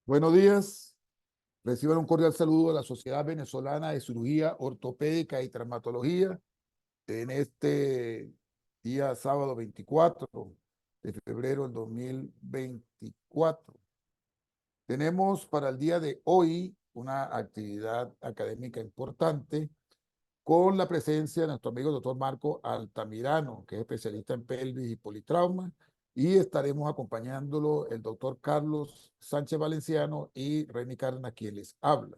Buenos días. Reciban un cordial saludo de la Sociedad Venezolana de Cirugía Ortopédica y Traumatología en este día sábado 24 de febrero del 2024. Tenemos para el día de hoy una actividad académica importante con la presencia de nuestro amigo el doctor Marco Altamirano, que es especialista en pelvis y politrauma, y estaremos acompañándolo el doctor Carlos Sánchez Valenciano y Reni Cárdenas, quien les habla.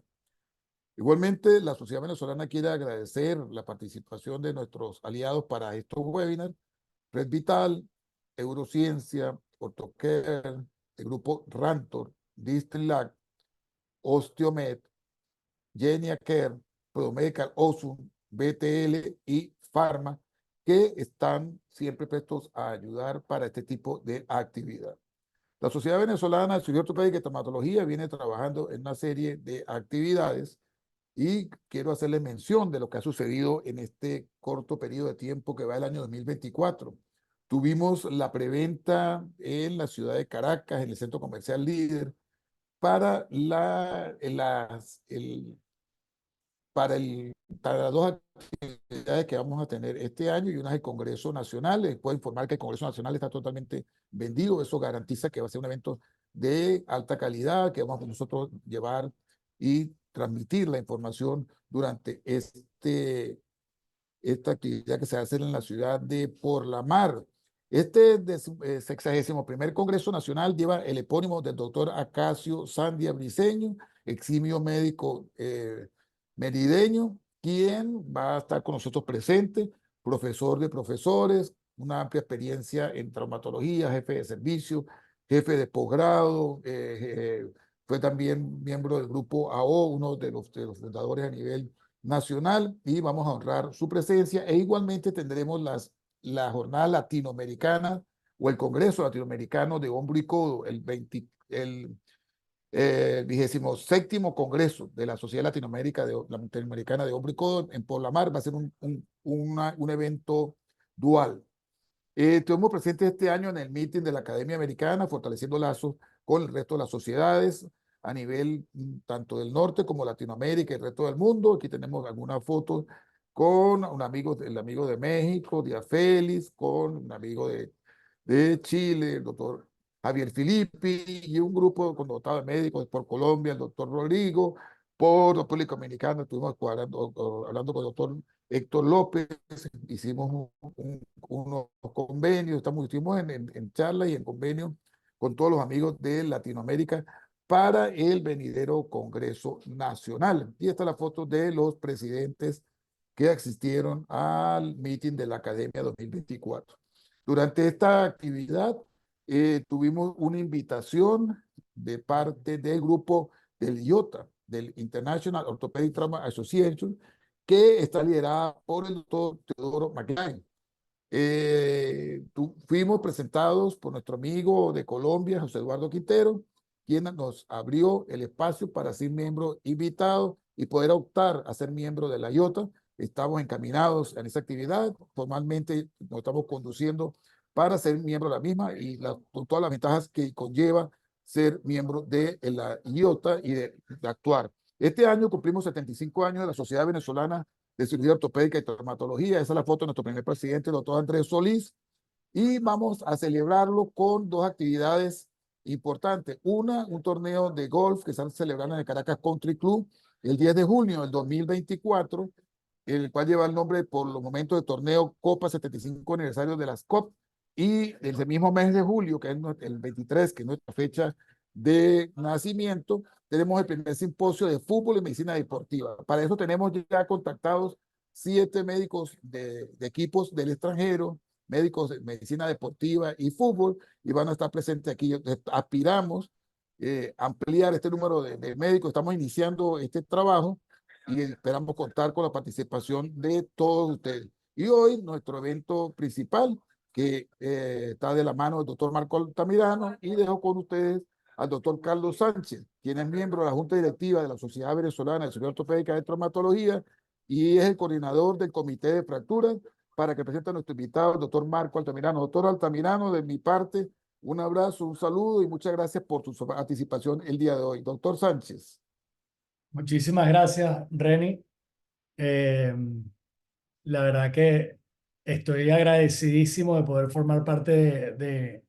Igualmente, la Sociedad Venezolana quiere agradecer la participación de nuestros aliados para estos webinars: Red Vital, Eurociencia, OrtoCare, el grupo Rantor, Distillac, Osteomed, Genia Care, Prodomedical, Osum, BTL y Pharma, que están siempre prestos a ayudar para este tipo de actividad. La Sociedad Venezolana de Cirugía Ortopédica y Traumatología viene trabajando en una serie de actividades y quiero hacerles mención de lo que ha sucedido en este corto periodo de tiempo que va el año 2024. Tuvimos la preventa en la ciudad de Caracas, en el Centro Comercial Líder, para para, para las dos actividades que vamos a tener este año y unas del Congreso Nacional. Les puedo informar que el Congreso Nacional está totalmente vendido. Eso garantiza que va a ser un evento de alta calidad, que vamos a nosotros llevar y transmitir la información durante esta actividad que se va a hacer en la ciudad de Por la Mar. Este 61º Congreso Nacional lleva el epónimo del doctor Acacio Sandia Briceño, eximio médico merideño, quien va a estar con nosotros presente, profesor de profesores, una amplia experiencia en traumatología, jefe de servicio, jefe de posgrado, fue también miembro del grupo AO, uno de los fundadores a nivel nacional, y vamos a honrar su presencia. E igualmente tendremos la jornada latinoamericana o el Congreso Latinoamericano de Hombro y Codo, el 27º Congreso de la Sociedad Latinoamericana de Hombro y Codo en Por la Mar. Va a ser un evento dual. Estuvimos presentes este año en el meeting de la Academia Americana, fortaleciendo lazos con el resto de las sociedades a nivel tanto del norte como Latinoamérica y el resto del mundo. Aquí tenemos algunas fotos con el amigo de México, Díaz Félix, con un amigo de Chile, el doctor Javier Filippi, y un grupo connotado de médicos por Colombia, el doctor Rodrigo, por República Dominicana. Estuvimos hablando con el doctor Héctor López, hicimos unos convenios, estuvimos en charla y en convenio con todos los amigos de Latinoamérica para el venidero Congreso Nacional. Y esta es la foto de los presidentes que asistieron al meeting de la Academia 2024. Durante esta actividad tuvimos una invitación de parte del grupo del IOTA, del International Orthopedic Trauma Association, que está liderada por el doctor Teodoro McLean. Fuimos presentados por nuestro amigo de Colombia, José Eduardo Quintero, quien nos abrió el espacio para ser miembro invitado y poder optar a ser miembro de la IOTA. Estamos encaminados en esa actividad, formalmente nos estamos conduciendo para ser miembro de la misma y con todas las ventajas que conlleva ser miembro de la IOTA y de actuar. Este año cumplimos 75 años de la Sociedad Venezolana de Cirugía Ortopédica y Traumatología. Esa es la foto de nuestro primer presidente, el doctor Andrés Solís, y vamos a celebrarlo con dos actividades importantes. Una, un torneo de golf que se están celebrando en el Caracas Country Club el 10 de junio del 2024, el cual lleva el nombre por los momentos de torneo Copa 75 aniversario de las COP, y el mismo mes de julio, que es el 23, que es nuestra fecha de nacimiento, tenemos el primer simposio de fútbol y medicina deportiva. Para eso tenemos ya contactados 7 médicos de equipos del extranjero, médicos de medicina deportiva y fútbol, y van a estar presentes aquí. Aspiramos ampliar este número de médicos. Estamos iniciando este trabajo y esperamos contar con la participación de todos ustedes. Y hoy nuestro evento principal que está de la mano del doctor Marco Altamirano, y dejo con ustedes al doctor Carlos Sánchez, quien es miembro de la Junta Directiva de la Sociedad Venezolana de Cirugía Ortopédica de Traumatología y es el coordinador del Comité de Fracturas, para que presente a nuestro invitado, el doctor Marco Altamirano. Doctor Altamirano, de mi parte, un abrazo, un saludo y muchas gracias por su participación el día de hoy. Doctor Sánchez. Muchísimas gracias, Reni. Eh, la verdad que estoy agradecidísimo de poder formar parte de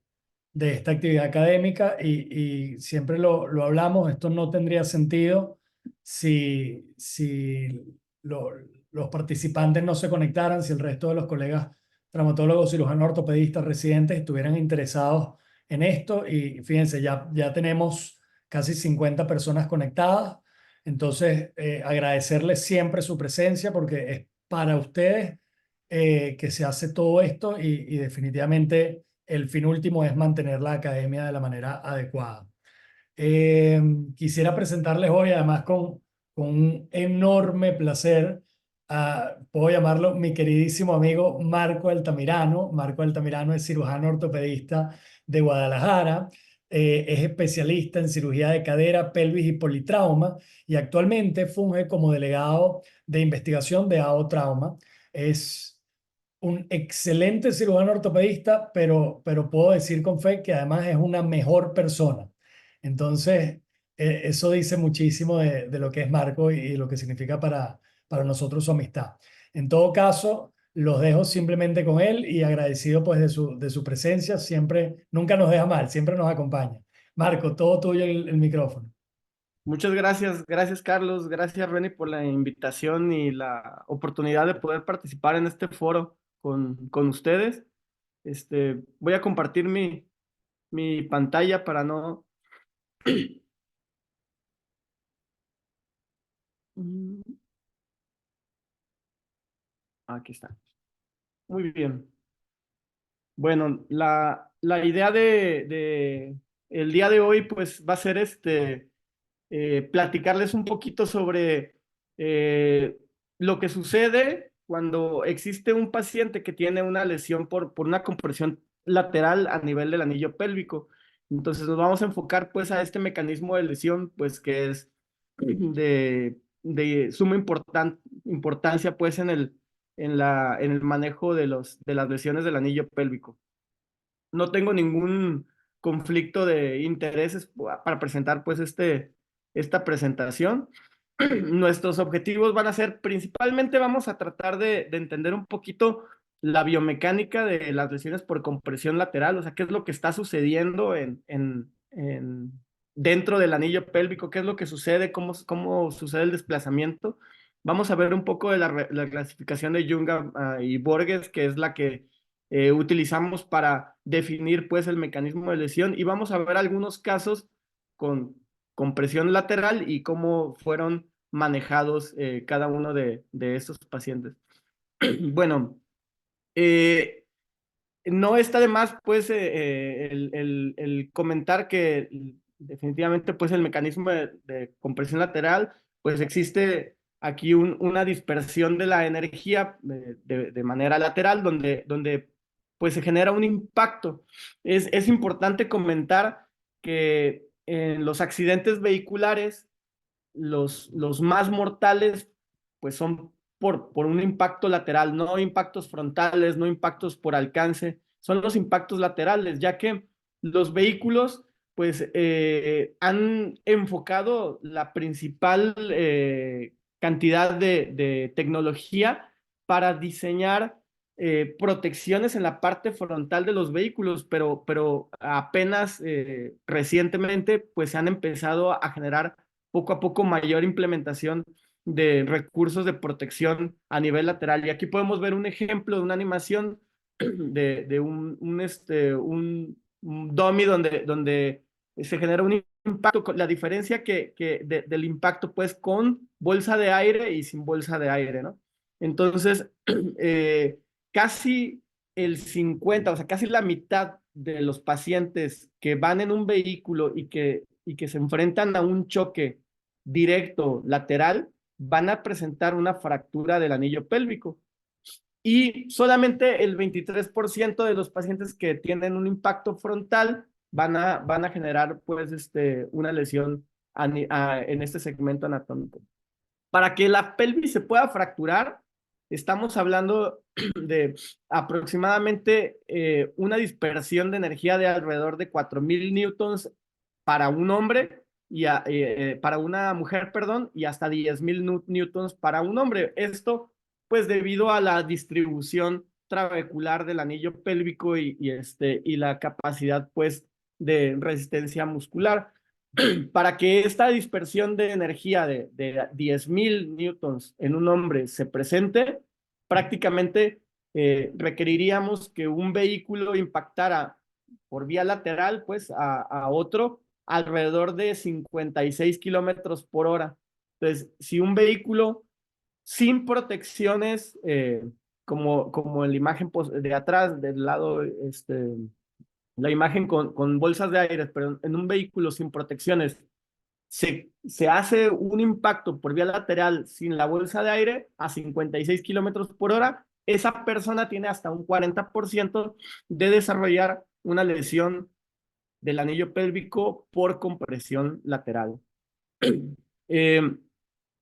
esta actividad académica y siempre lo hablamos, esto no tendría sentido si lo- los participantes no se conectaran, si el resto de los colegas traumatólogos, cirujanos ortopedistas, residentes estuvieran interesados en esto. Y fíjense, ya tenemos casi 50 personas conectadas. Entonces, agradecerles siempre su presencia porque es para ustedes que se hace todo esto y definitivamente el fin último es mantener la academia de la manera adecuada. Eh, Quisiera presentarles hoy, además con un enorme placer, puedo llamarlo mi queridísimo amigo Marco Altamirano. Marco Altamirano es cirujano ortopedista de Guadalajara, es especialista en cirugía de cadera, pelvis y politrauma y actualmente funge como delegado de investigación de AO Trauma. Es un excelente cirujano ortopedista, pero puedo decir con fe que además es una mejor persona. Entonces, eso dice muchísimo de lo que es Marco y lo que significa para nosotros su amistad. En todo caso, los dejo simplemente con él y agradecido pues de su presencia. Siempre, nunca nos deja mal, siempre nos acompaña. Marco, todo tuyo el micrófono. Muchas gracias, gracias Carlos, gracias Reni por la invitación y la oportunidad de poder participar en este foro con ustedes. Voy a compartir mi pantalla para no... Mm, Aquí está. Muy bien. Bueno, la idea de el día de hoy pues va a ser platicarles un poquito sobre eh, lo que sucede cuando existe un paciente que tiene una lesión por una compresión lateral a nivel del anillo pélvico. Entonces nos vamos a enfocar pues a este mecanismo de lesión pues que es de suma importancia pues en el manejo de las lesiones del anillo pélvico. No tengo ningún conflicto de intereses para presentar pues esta presentación. Nuestros objetivos van a ser, principalmente vamos a tratar de entender un poquito la biomecánica de las lesiones por compresión lateral, o sea, qué es lo que está sucediendo dentro del anillo pélvico, qué es lo que sucede, cómo sucede el desplazamiento. Vamos a ver un poco de la clasificación de Jung y Borges, que es la que utilizamos para definir pues el mecanismo de lesión, y vamos a ver algunos casos con compresión lateral y cómo fueron manejados cada uno de estos pacientes. Bueno, no está de más pues el comentar que definitivamente pues el mecanismo de compresión lateral pues existe aquí una dispersión de la energía de manera lateral donde pues se genera un impacto. Es importante comentar que en los accidentes vehiculares los más mortales pues son por un impacto lateral, no impactos frontales, no impactos por alcance, son los impactos laterales, ya que los vehículos pues han enfocado la principal cantidad de tecnología para diseñar protecciones en la parte frontal de los vehículos, pero apenas recientemente pues se han empezado a generar poco a poco mayor implementación de recursos de protección a nivel lateral. Y aquí podemos ver un ejemplo de una animación de un dummy donde se genera un impacto, la diferencia del impacto pues con bolsa de aire y sin bolsa de aire, ¿no? Entonces, casi el 50, o sea, casi la mitad de los pacientes que van en un vehículo y que se enfrentan a un choque directo lateral van a presentar una fractura del anillo pélvico. y solamente el 23% de los pacientes que tienen un impacto frontal van a generar pues una lesión en este segmento anatómico. Para que la pelvis se pueda fracturar, estamos hablando de aproximadamente una dispersión de energía de alrededor de 4,000 newtons para un hombre y para una mujer, perdón, y hasta 10,000 newtons para un hombre. Esto, pues, debido a la distribución trabecular del anillo pélvico y la capacidad, pues, de resistencia muscular. Para que esta dispersión de energía de 10,000 newtons en un hombre se presente, prácticamente requeriríamos que un vehículo impactara por vía lateral, pues, a otro alrededor de 56 kilómetros por hora. Entonces, si un vehículo sin protecciones, como en la imagen de atrás, del lado, la imagen con bolsas de aire, pero en un vehículo sin protecciones, se hace un impacto por vía lateral sin la bolsa de aire a 56 kilómetros por hora, esa persona tiene hasta un 40% de desarrollar una lesión del anillo pélvico por compresión lateral. Eh,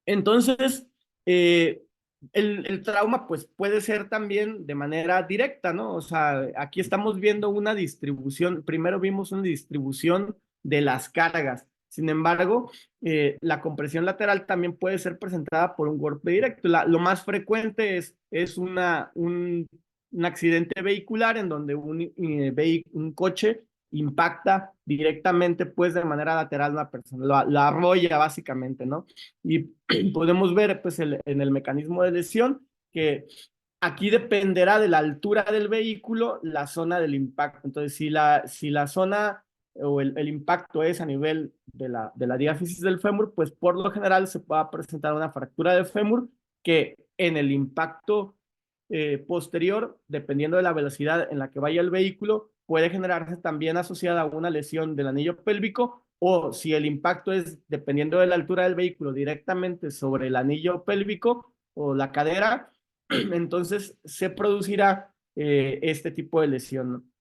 entonces, el trauma pues puede ser también de manera directa, ¿no? O sea, aquí estamos viendo una distribución, primero vimos una distribución de las cargas. Sin embargo, la compresión lateral también puede ser presentada por un golpe directo. Lo más frecuente es un accidente vehicular en donde un coche impacta directamente, pues, de manera lateral a una persona, la arrolla básicamente, ¿no? Y podemos ver, pues, en el mecanismo de lesión que aquí dependerá de la altura del vehículo la zona del impacto. Entonces, si la zona o el impacto es a nivel de la diáfisis del fémur, pues por lo general se va a presentar una fractura de fémur que en el impacto posterior, dependiendo de la velocidad en la que vaya el vehículo, puede generarse también asociada a una lesión del anillo pélvico, o si el impacto es, dependiendo de la altura del vehículo, directamente sobre el anillo pélvico o la cadera, entonces se producirá este tipo de lesión.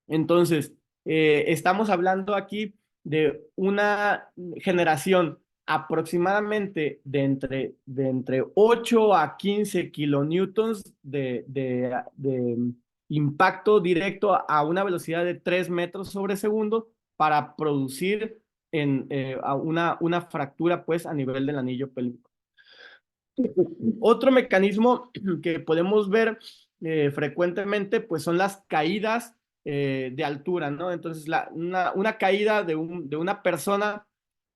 Entonces, estamos hablando aquí de una generación aproximadamente de entre 8 a 15 kilonewtons de impacto directo a una velocidad de 3 metros sobre segundo para producir una fractura, pues, a nivel del anillo pélvico. Otro mecanismo que podemos ver frecuentemente, pues, son las caídas de altura, ¿no? Entonces, una caída de una persona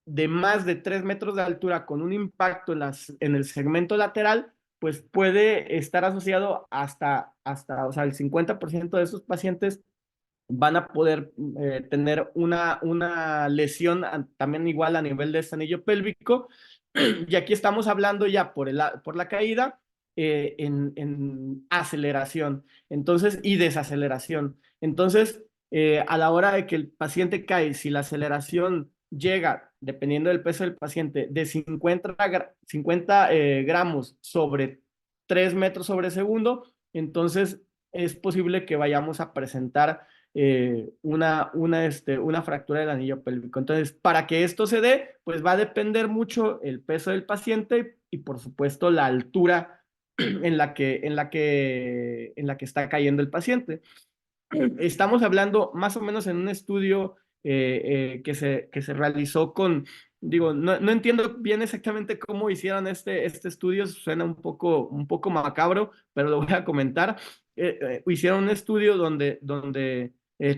de más de 3 metros de altura con un impacto en el segmento lateral, pues puede estar asociado hasta, o sea, el 50% de esos pacientes van a poder tener una lesión también igual a nivel de este anillo pélvico. Y aquí estamos hablando ya por la caída en aceleración, entonces, y desaceleración. Entonces, a la hora de que el paciente cae, si la aceleración llega, dependiendo del peso del paciente, de 50 gramos sobre 3 metros sobre segundo, entonces es posible que vayamos a presentar una fractura del anillo pélvico. Entonces, para que esto se dé, pues va a depender mucho el peso del paciente y, por supuesto, la altura en la que está cayendo el paciente. Estamos hablando más o menos en un estudio que se realizó digo, no entiendo bien exactamente cómo hicieron este estudio, suena un poco macabro, pero lo voy a comentar. Hicieron un estudio donde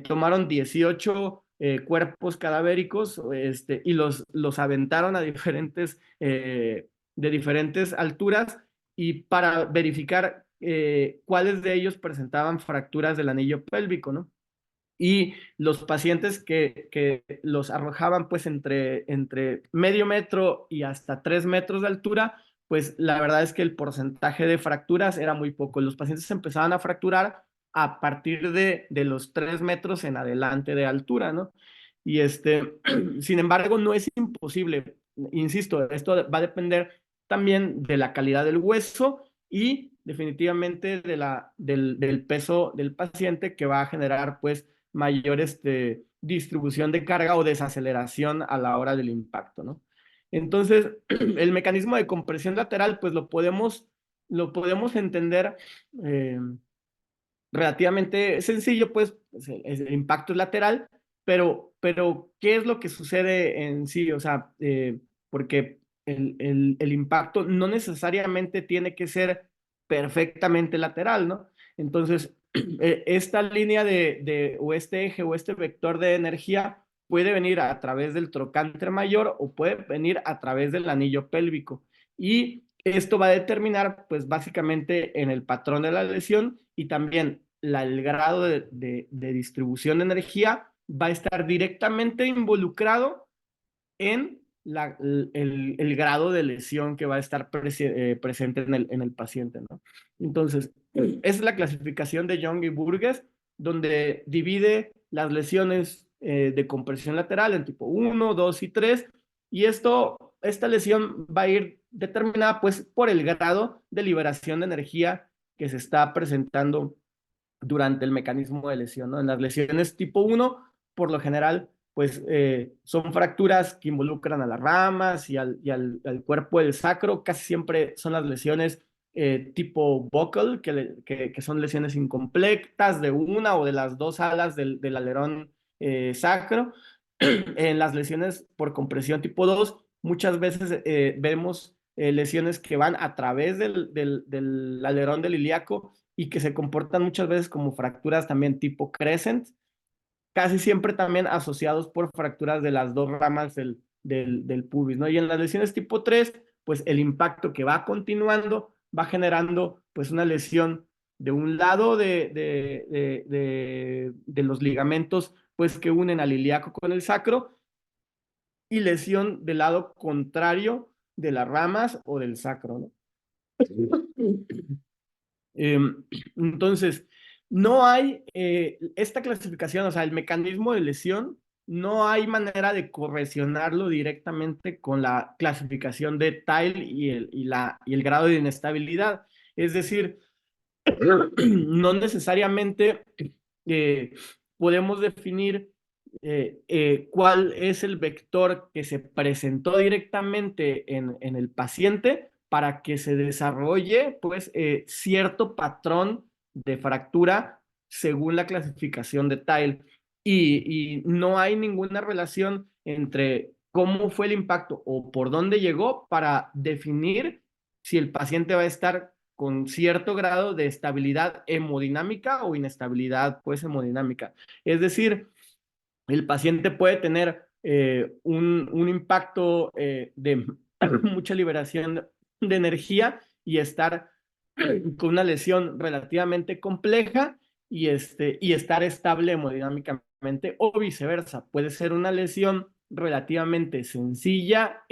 tomaron 18 cuerpos cadavéricos y los aventaron de diferentes alturas, y para verificar cuáles de ellos presentaban fracturas del anillo pélvico, ¿no? Y los pacientes que los arrojaban pues entre medio metro y hasta 3 metros de altura, pues la verdad es que el porcentaje de fracturas era muy poco. Los pacientes empezaban a fracturar a partir de los 3 metros en adelante de altura, ¿no? Y sin embargo, no es imposible. Insisto, esto va a depender también de la calidad del hueso y definitivamente del peso del paciente, que va a generar pues mayor distribución de carga o desaceleración a la hora del impacto, ¿no? Entonces, el mecanismo de compresión lateral pues lo podemos entender relativamente sencillo, pues el impacto es lateral, pero ¿qué es lo que sucede en sí? O sea, porque el impacto no necesariamente tiene que ser perfectamente lateral, ¿no? Entonces, esta línea o este eje o este vector de energía puede venir a través del trocánter mayor o puede venir a través del anillo pélvico. Y esto va a determinar, pues básicamente en el patrón de la lesión y también el grado de distribución de energía va a estar directamente involucrado en el grado de lesión que va a estar presente en el paciente, ¿no? Entonces, esa es la clasificación de Young y Burgess, donde divide las lesiones de compresión lateral en tipo 1, 2 y 3, y esta lesión va a ir determinada pues por el grado de liberación de energía que se está presentando durante el mecanismo de lesión, ¿no? En las lesiones tipo 1, por lo general, pues son fracturas que involucran a las ramas al cuerpo del sacro. Casi siempre son las lesiones tipo buccal, que son lesiones incompletas de una o de las dos alas del alerón sacro. En las lesiones por compresión tipo 2, muchas veces vemos lesiones que van a través del alerón del ilíaco y que se comportan muchas veces como fracturas también tipo crescent, casi siempre también asociados por fracturas de las dos ramas del pubis, ¿no? Y en las lesiones tipo 3, pues el impacto que va continuando va generando pues una lesión de un lado de los ligamentos pues que unen al ilíaco con el sacro y lesión del lado contrario de las ramas o del sacro, ¿no? Entonces, no hay esta clasificación, o sea, el mecanismo de lesión, no hay manera de correlacionarlo directamente con la clasificación de Tile y el grado de inestabilidad. Es decir, no necesariamente podemos definir cuál es el vector que se presentó directamente en el paciente para que se desarrolle pues cierto patrón de fractura según la clasificación de Tile. Y no hay ninguna relación entre cómo fue el impacto o por dónde llegó para definir si el paciente va a estar con cierto grado de estabilidad hemodinámica o inestabilidad pues hemodinámica. Es decir, el paciente puede tener un impacto de mucha liberación de energía y estar con una lesión relativamente compleja y estar estable hemodinámicamente o viceversa. Puede ser una lesión relativamente sencilla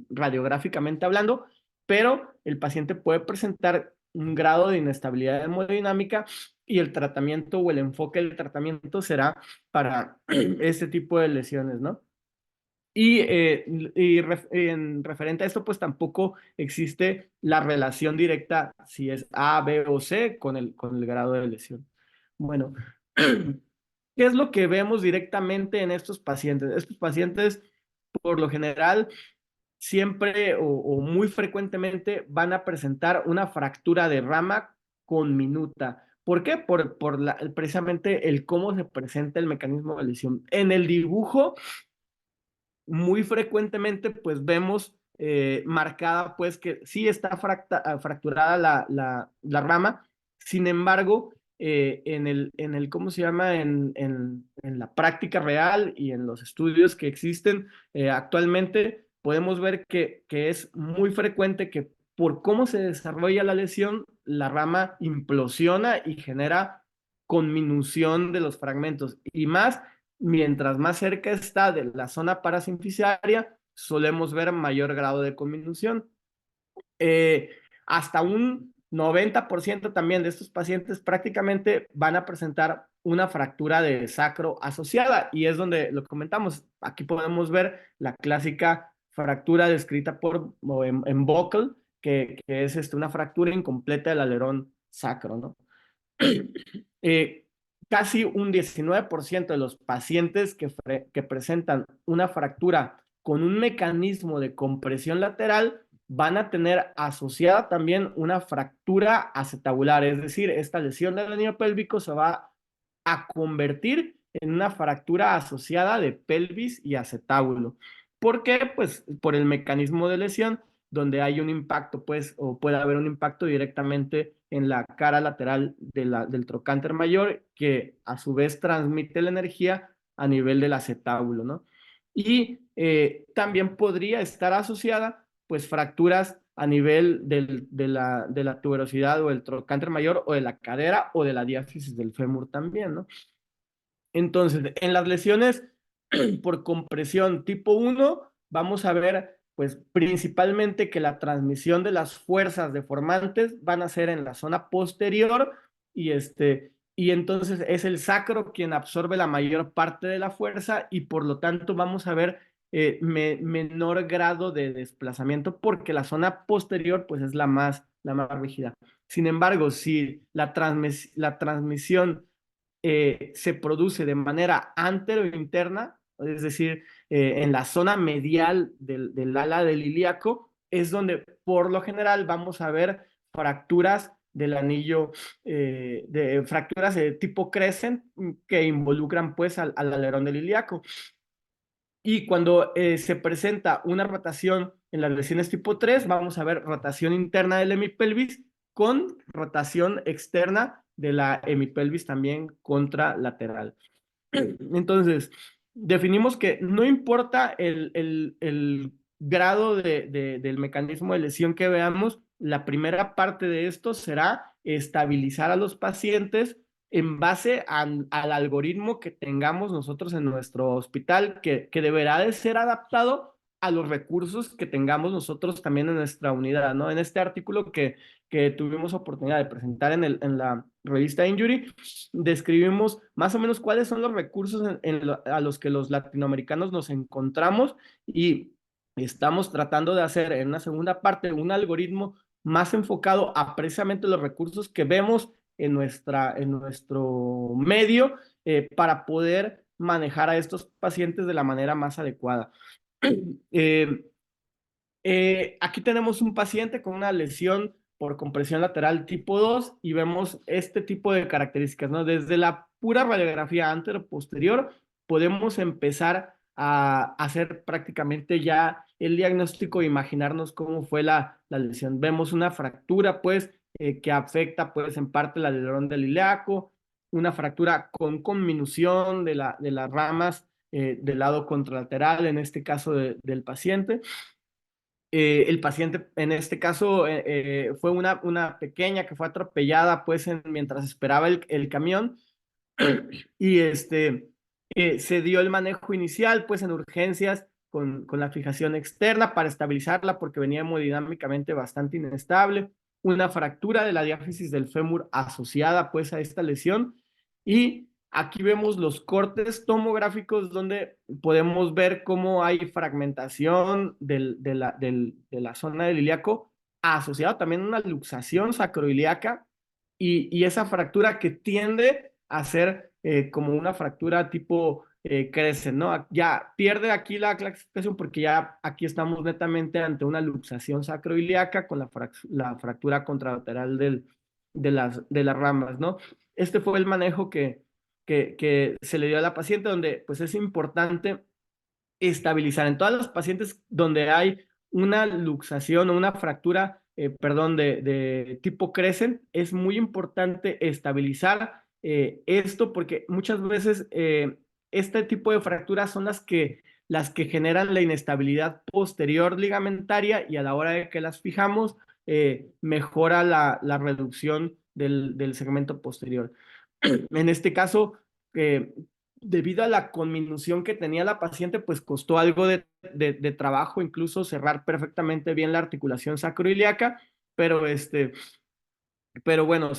radiográficamente hablando, pero el paciente puede presentar un grado de inestabilidad hemodinámica y el tratamiento o el enfoque del tratamiento será para este tipo de lesiones, ¿no? En referente a esto, pues tampoco existe la relación directa si es A, B o C con el grado de lesión. Bueno, ¿qué es lo que vemos directamente en estos pacientes? Estos pacientes, por lo general, siempre o muy frecuentemente van a presentar una fractura de rama con minuta. ¿Por qué? Precisamente el cómo se presenta el mecanismo de lesión. En el dibujo, muy frecuentemente, pues vemos marcada, pues que sí está fracturada la rama, sin embargo, ¿cómo se llama? En la práctica real y en los estudios que existen actualmente, podemos ver que es muy frecuente que por cómo se desarrolla la lesión, la rama implosiona y genera conminución de los fragmentos. Y más, mientras más cerca está de la zona parasinficiaria, solemos ver mayor grado de conminución. Hasta un 90% también de estos pacientes prácticamente van a presentar una fractura de sacro asociada y es donde lo comentamos. Aquí podemos ver la clásica fractura descrita en Buccal, que es una fractura incompleta del alerón sacro, ¿no? Casi un 19% de los pacientes que presentan una fractura con un mecanismo de compresión lateral van a tener asociada también una fractura acetabular, es decir, esta lesión del anillo pélvico se va a convertir en una fractura asociada de pelvis y acetábulo. ¿Por qué? Pues por el mecanismo de lesión, donde hay un impacto, pues, o puede haber un impacto directamente en la cara lateral del trocánter mayor, que a su vez transmite la energía a nivel del acetábulo, ¿no? Y también podría estar asociada, pues, fracturas a nivel de la tuberosidad o el trocánter mayor o de la cadera o de la diáfisis del fémur también, ¿no? Entonces, en las lesiones por compresión tipo 1, vamos a ver, pues, principalmente que la transmisión de las fuerzas deformantes van a ser en la zona posterior y entonces es el sacro quien absorbe la mayor parte de la fuerza y por lo tanto vamos a ver menor grado de desplazamiento porque la zona posterior pues es la más rígida. Sin embargo, si la transmisión se produce de manera anterointerna, es decir, en la zona medial del ala del ilíaco, es donde por lo general vamos a ver fracturas del anillo, fracturas de tipo crescent que involucran pues al alerón del ilíaco. Y cuando se presenta una rotación en las lesiones tipo 3, vamos a ver rotación interna del hemipelvis con rotación externa de la hemipelvis también contralateral. Entonces, definimos que no importa el grado del mecanismo de lesión que veamos, la primera parte de esto será estabilizar a los pacientes en base al algoritmo que tengamos nosotros en nuestro hospital, que deberá de ser adaptado a los recursos que tengamos nosotros también en nuestra unidad, ¿no? En este artículo que tuvimos oportunidad de presentar en la revista Injury, describimos más o menos cuáles son los recursos a los que los latinoamericanos nos encontramos y estamos tratando de hacer en una segunda parte un algoritmo más enfocado a precisamente los recursos que vemos en nuestro medio para poder manejar a estos pacientes de la manera más adecuada. Aquí tenemos un paciente con una lesión por compresión lateral tipo 2 y vemos este tipo de características, ¿no? Desde la pura radiografía antero-posterior podemos empezar a hacer prácticamente ya el diagnóstico e imaginarnos cómo fue la lesión. Vemos una fractura, pues, que afecta, pues, en parte el alerón del ilíaco, una fractura con conminución de las ramas del lado contralateral, en este caso del paciente. El paciente, en este caso, fue una pequeña que fue atropellada, pues, mientras esperaba el camión y se dio el manejo inicial, pues, en urgencias con la fijación externa para estabilizarla porque venía hemodinámicamente bastante inestable, una fractura de la diáfisis del fémur asociada, pues, a esta lesión y aquí vemos los cortes tomográficos donde podemos ver cómo hay fragmentación de la zona del ilíaco asociado también a una luxación sacroiliaca y esa fractura que tiende a ser como una fractura tipo crece, ¿no? Ya pierde aquí la clasificación porque ya aquí estamos netamente ante una luxación sacroiliaca con la fractura contralateral de las ramas, ¿no? Este fue el manejo que se le dio a la paciente, donde pues es importante estabilizar. En todas las pacientes donde hay una luxación o una fractura, perdón, de tipo crescent, es muy importante estabilizar esto porque muchas veces este tipo de fracturas son las que generan la inestabilidad posterior ligamentaria y a la hora de que las fijamos, mejora la reducción del segmento posterior. En este caso, debido a la conminución que tenía la paciente, pues costó algo de trabajo, incluso cerrar perfectamente bien la articulación sacroiliaca, pero bueno,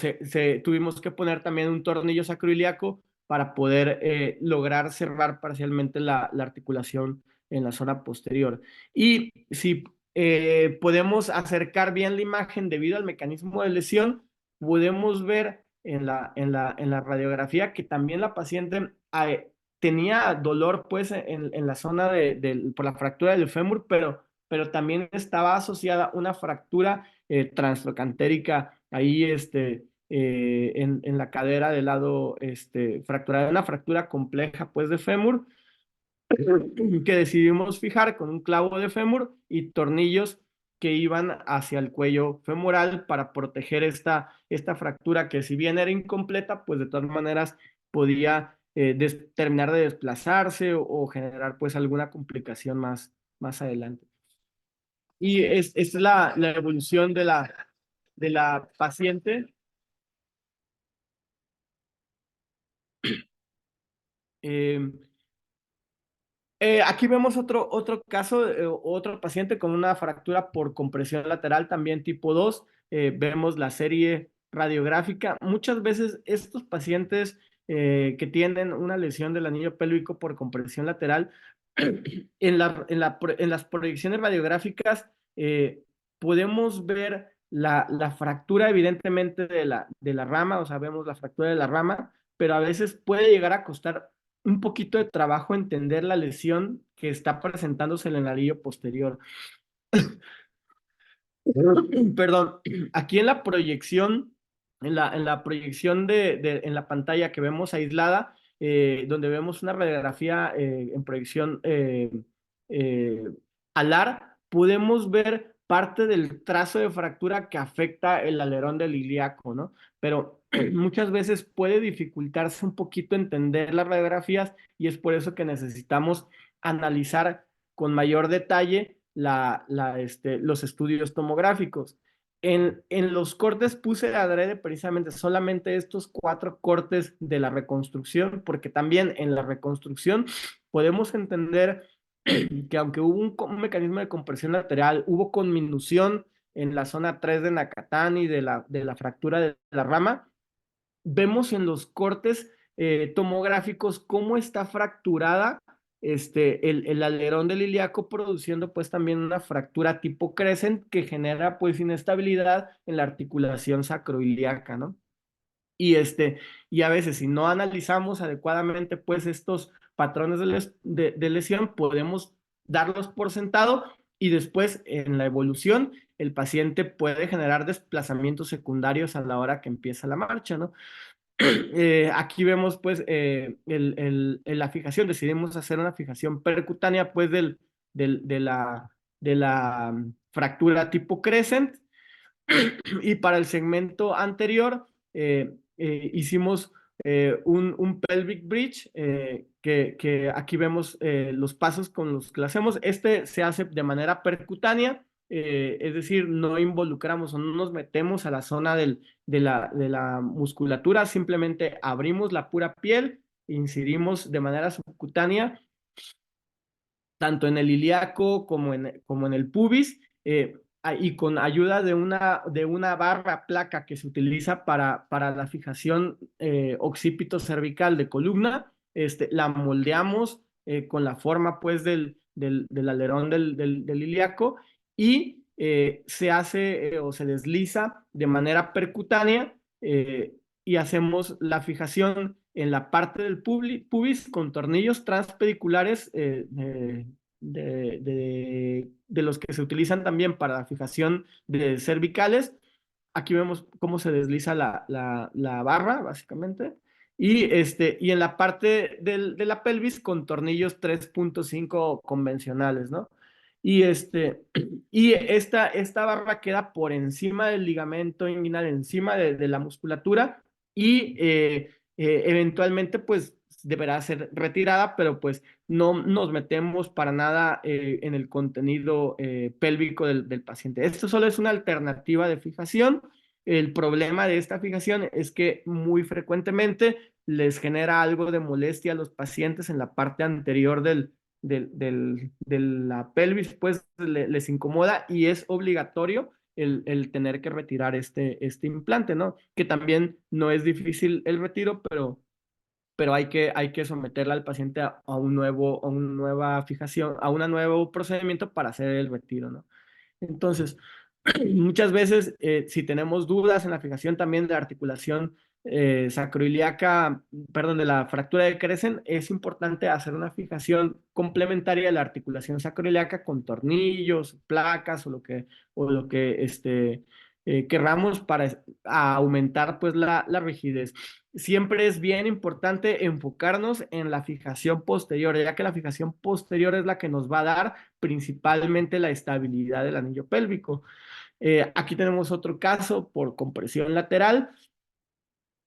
tuvimos que poner también un tornillo sacroiliaco para poder lograr cerrar parcialmente la articulación en la zona posterior. Y si podemos acercar bien la imagen debido al mecanismo de lesión. Podemos ver en la radiografía que también la paciente tenía dolor pues en la zona por la fractura del fémur, pero también estaba asociada una fractura transtroncantérica ahí en la cadera del lado fracturada, una fractura compleja pues de fémur que decidimos fijar con un clavo de fémur y tornillos que iban hacia el cuello femoral para proteger esta fractura que si bien era incompleta, pues de todas maneras podía terminar de desplazarse o generar pues alguna complicación más adelante. Y es la evolución de la paciente. Aquí vemos otro caso, otro paciente con una fractura por compresión lateral, también tipo 2. Vemos la serie radiográfica. Muchas veces estos pacientes que tienen una lesión del anillo pélvico por compresión lateral, en las proyecciones radiográficas podemos ver la fractura evidentemente de la rama, o sea, vemos la fractura de la rama, pero a veces puede llegar a costar un poquito de trabajo entender la lesión que está presentándose en el anillo posterior. Perdón, aquí en la proyección, en la proyección en la pantalla que vemos aislada, donde vemos una radiografía en proyección eh, alar, podemos ver parte del trazo de fractura que afecta el alerón del ilíaco, ¿no? Pero muchas veces puede dificultarse un poquito entender las radiografías y es por eso que necesitamos analizar con mayor detalle los estudios tomográficos. En los cortes puse adrede precisamente solamente estos 4 cortes de la reconstrucción, porque también en la reconstrucción podemos entender que aunque hubo un mecanismo de compresión lateral, hubo conminución en la zona 3 de Nakatani de la fractura de la rama, vemos en los cortes tomográficos cómo está fracturada el alerón del ilíaco, produciendo pues también una fractura tipo crescent que genera pues inestabilidad en la articulación sacroiliaca, ¿no? Y a veces si no analizamos adecuadamente pues estos patrones de lesión, podemos darlos por sentado y después en la evolución el paciente puede generar desplazamientos secundarios a la hora que empieza la marcha, ¿no? Aquí vemos pues la fijación, decidimos hacer una fijación percutánea pues de la fractura tipo crescent y para el segmento anterior hicimos un pelvic bridge que aquí vemos los pasos con los que lo hacemos. Se hace de manera percutánea, es decir, no involucramos o no nos metemos a la zona de la musculatura, simplemente abrimos la pura piel, incidimos de manera subcutánea, tanto en el ilíaco como en el pubis, y con ayuda de una barra placa que se utiliza para la fijación occipito cervical de columna, la moldeamos con la forma pues del alerón del ilíaco y se hace o se desliza de manera percutánea y hacemos la fijación en la parte del pubis con tornillos transpediculares de los que se utilizan también para la fijación de cervicales. Aquí vemos cómo se desliza la barra, básicamente. Y en la parte de la pelvis con tornillos 3.5 convencionales, ¿no? Y, esta barra queda por encima del ligamento inguinal, encima de la musculatura y eventualmente pues deberá ser retirada, pero pues no nos metemos para nada en el contenido pélvico del paciente. Esto solo es una alternativa de fijación. El problema de esta fijación es que muy frecuentemente les genera algo de molestia a los pacientes en la parte anterior de la pelvis, pues les incomoda y es obligatorio el tener que retirar este implante, ¿no? Que también no es difícil el retiro, pero hay que someterla al paciente a una nueva fijación, a un nuevo procedimiento para hacer el retiro, ¿no? Entonces, muchas veces, si tenemos dudas en la fijación también de la articulación sacroiliaca, perdón, de la fractura de Crescent, es importante hacer una fijación complementaria de la articulación sacroiliaca con tornillos, placas o lo que querramos para aumentar pues la rigidez. Siempre es bien importante enfocarnos en la fijación posterior, ya que la fijación posterior es la que nos va a dar principalmente la estabilidad del anillo pélvico. Aquí tenemos otro caso por compresión lateral,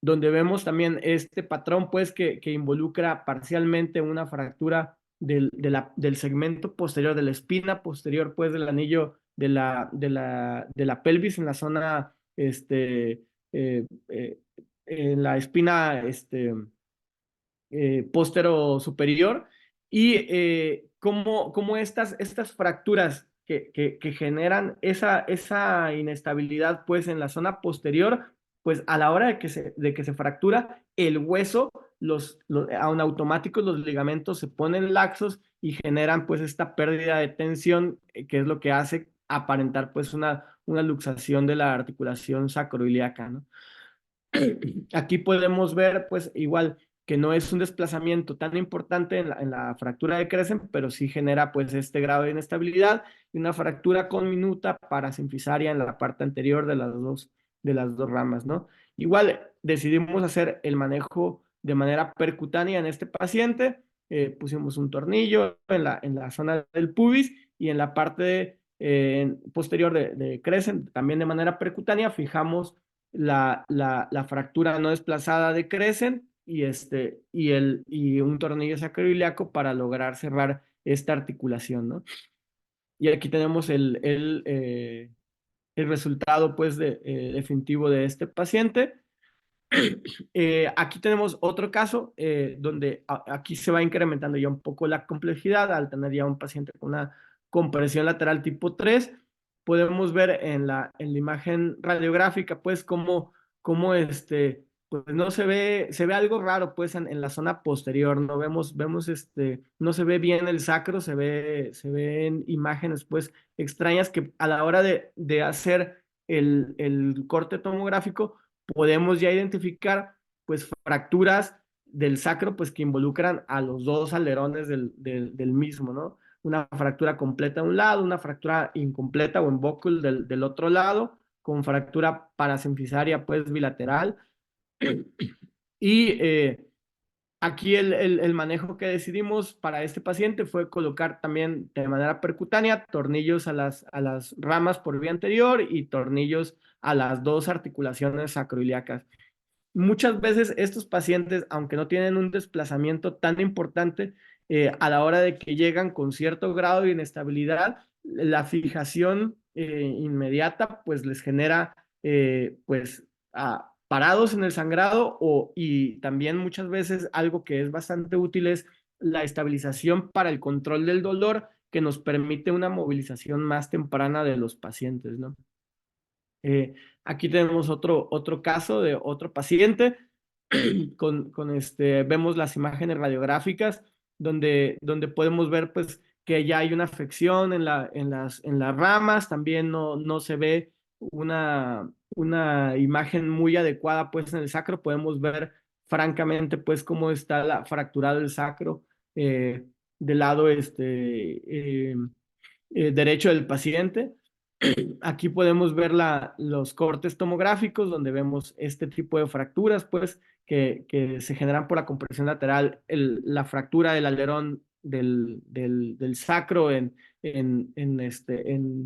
donde vemos también este patrón, pues, que involucra parcialmente una fractura del segmento posterior, de la espina posterior, pues, del anillo de la pelvis en la zona, en la espina, póstero superior, y cómo estas fracturas que generan esa inestabilidad pues en la zona posterior, pues a la hora de que se fractura el hueso, aun automáticos los ligamentos se ponen laxos y generan pues esta pérdida de tensión, que es lo que hace aparentar pues una luxación de la articulación sacroiliaca, ¿no? Aquí podemos ver, pues, igual que no es un desplazamiento tan importante en la fractura de Crescent, pero sí genera, pues, este grado de inestabilidad y una fractura conminuta parasinfisaria en la parte anterior de las dos ramas, ¿no? Igual decidimos hacer el manejo de manera percutánea en este paciente. Pusimos un tornillo en la zona del pubis y en la parte posterior de Crescent, también de manera percutánea, fijamos la fractura no desplazada de Crescent y un tornillo sacroiliaco para lograr cerrar esta articulación, ¿no? Y aquí tenemos el resultado, pues, definitivo de este paciente. Aquí tenemos otro caso donde aquí se va incrementando ya un poco la complejidad al tener ya un paciente con una compresión lateral tipo 3. Podemos ver en la imagen radiográfica pues cómo pues no se ve algo raro pues en la zona posterior, no vemos no se ve bien el sacro, se ven imágenes pues extrañas que a la hora de hacer el corte tomográfico podemos ya identificar pues fracturas del sacro pues que involucran a los dos alerones del mismo, ¿no? Una fractura completa de un lado, una fractura incompleta o en buckle del otro lado, con fractura parasinfisaria pues bilateral. Y aquí el manejo que decidimos para este paciente fue colocar también de manera percutánea tornillos a las ramas por vía anterior y tornillos a las dos articulaciones sacroiliacas. Muchas veces estos pacientes, aunque no tienen un desplazamiento tan importante, a la hora de que llegan con cierto grado de inestabilidad, la fijación inmediata pues les genera pues parados en el sangrado y también muchas veces algo que es bastante útil es la estabilización para el control del dolor que nos permite una movilización más temprana de los pacientes, ¿no? Aquí tenemos otro caso de otro paciente vemos las imágenes radiográficas donde podemos ver pues que ya hay una afección en las ramas, también no se ve una imagen muy adecuada pues en el sacro, podemos ver francamente pues cómo está fracturado el sacro del lado derecho del paciente. Aquí podemos ver los cortes tomográficos donde vemos este tipo de fracturas, pues, que se generan por la compresión lateral, la fractura del alerón del sacro en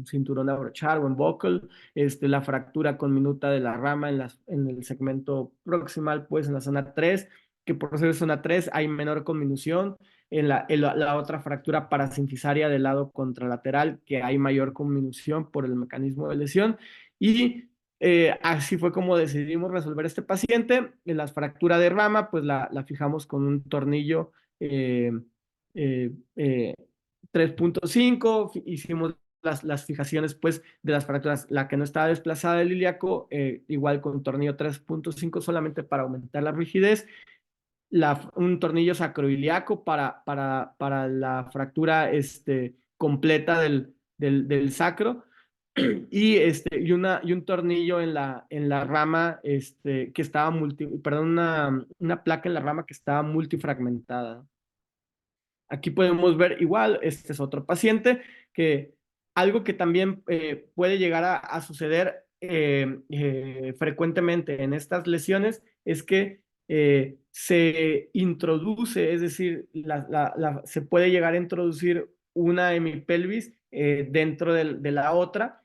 cinturón de abrochar o en buckle, la fractura conminuta de la rama en el segmento proximal, pues, en la zona 3, que por ser zona 3 hay menor conminución, en la otra fractura parasinfisaria del lado contralateral, que hay mayor conminución por el mecanismo de lesión. Y así fue como decidimos resolver este paciente. En la fractura de rama, pues la fijamos con un tornillo 3.5, hicimos las fijaciones pues de las fracturas, la que no estaba desplazada del ilíaco, igual con tornillo 3.5 solamente para aumentar la rigidez, un tornillo sacroiliaco para la fractura completa del sacro, y un tornillo en la rama que estaba una placa en la rama que estaba multifragmentada. Aquí podemos ver igual, este es otro paciente, que algo que también puede llegar a suceder frecuentemente en estas lesiones es que se introduce, es decir, se puede llegar a introducir una hemipelvis dentro de la otra,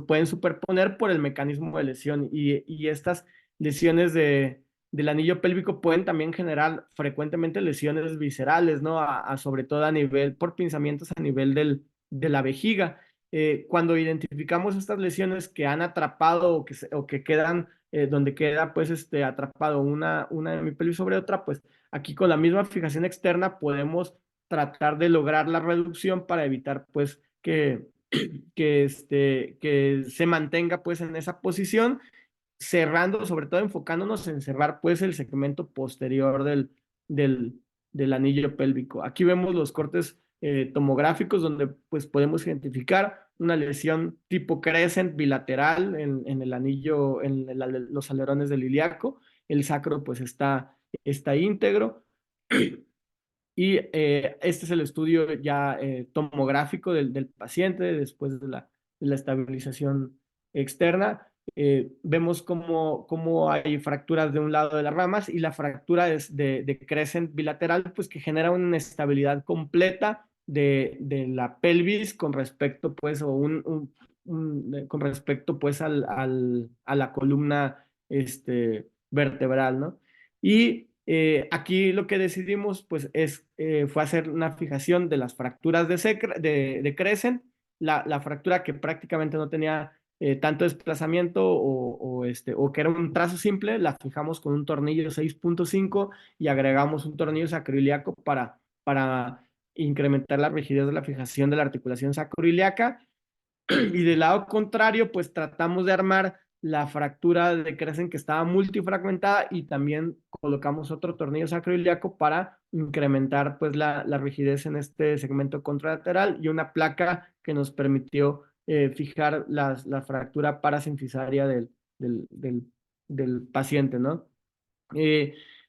pueden superponer por el mecanismo de lesión y estas lesiones del anillo pélvico pueden también generar frecuentemente lesiones viscerales, ¿no? Sobre todo por pinzamientos a nivel de la vejiga. Cuando identificamos estas lesiones que han atrapado o que quedan, donde queda pues atrapado una hemipelvis sobre otra, pues aquí con la misma fijación externa podemos tratar de lograr la reducción para evitar pues que se mantenga pues en esa posición, cerrando, sobre todo enfocándonos en cerrar pues el segmento posterior del anillo pélvico. Aquí vemos los cortes tomográficos donde pues podemos identificar una lesión tipo crescent bilateral en el anillo, los alerones del ilíaco. El sacro pues está íntegro. Y este es el estudio ya tomográfico del paciente después de la estabilización externa. Vemos cómo hay fracturas de un lado de las ramas y la fractura de crescent bilateral, pues que genera una inestabilidad completa de la pelvis con respecto, pues, con respecto, pues, a la columna vertebral, ¿no? Y aquí lo que decidimos pues fue hacer una fijación de las fracturas de Crescent, la fractura que prácticamente no tenía tanto desplazamiento o que era un trazo simple, la fijamos con un tornillo 6.5 y agregamos un tornillo sacroiliaco para incrementar la rigidez de la fijación de la articulación sacroiliaca. Y del lado contrario, pues tratamos de armar la fractura de Crescent que estaba multifragmentada y también colocamos otro tornillo sacroiliaco para incrementar pues la rigidez en este segmento contralateral y una placa que nos permitió fijar la fractura parasinfisaria del paciente, ¿no?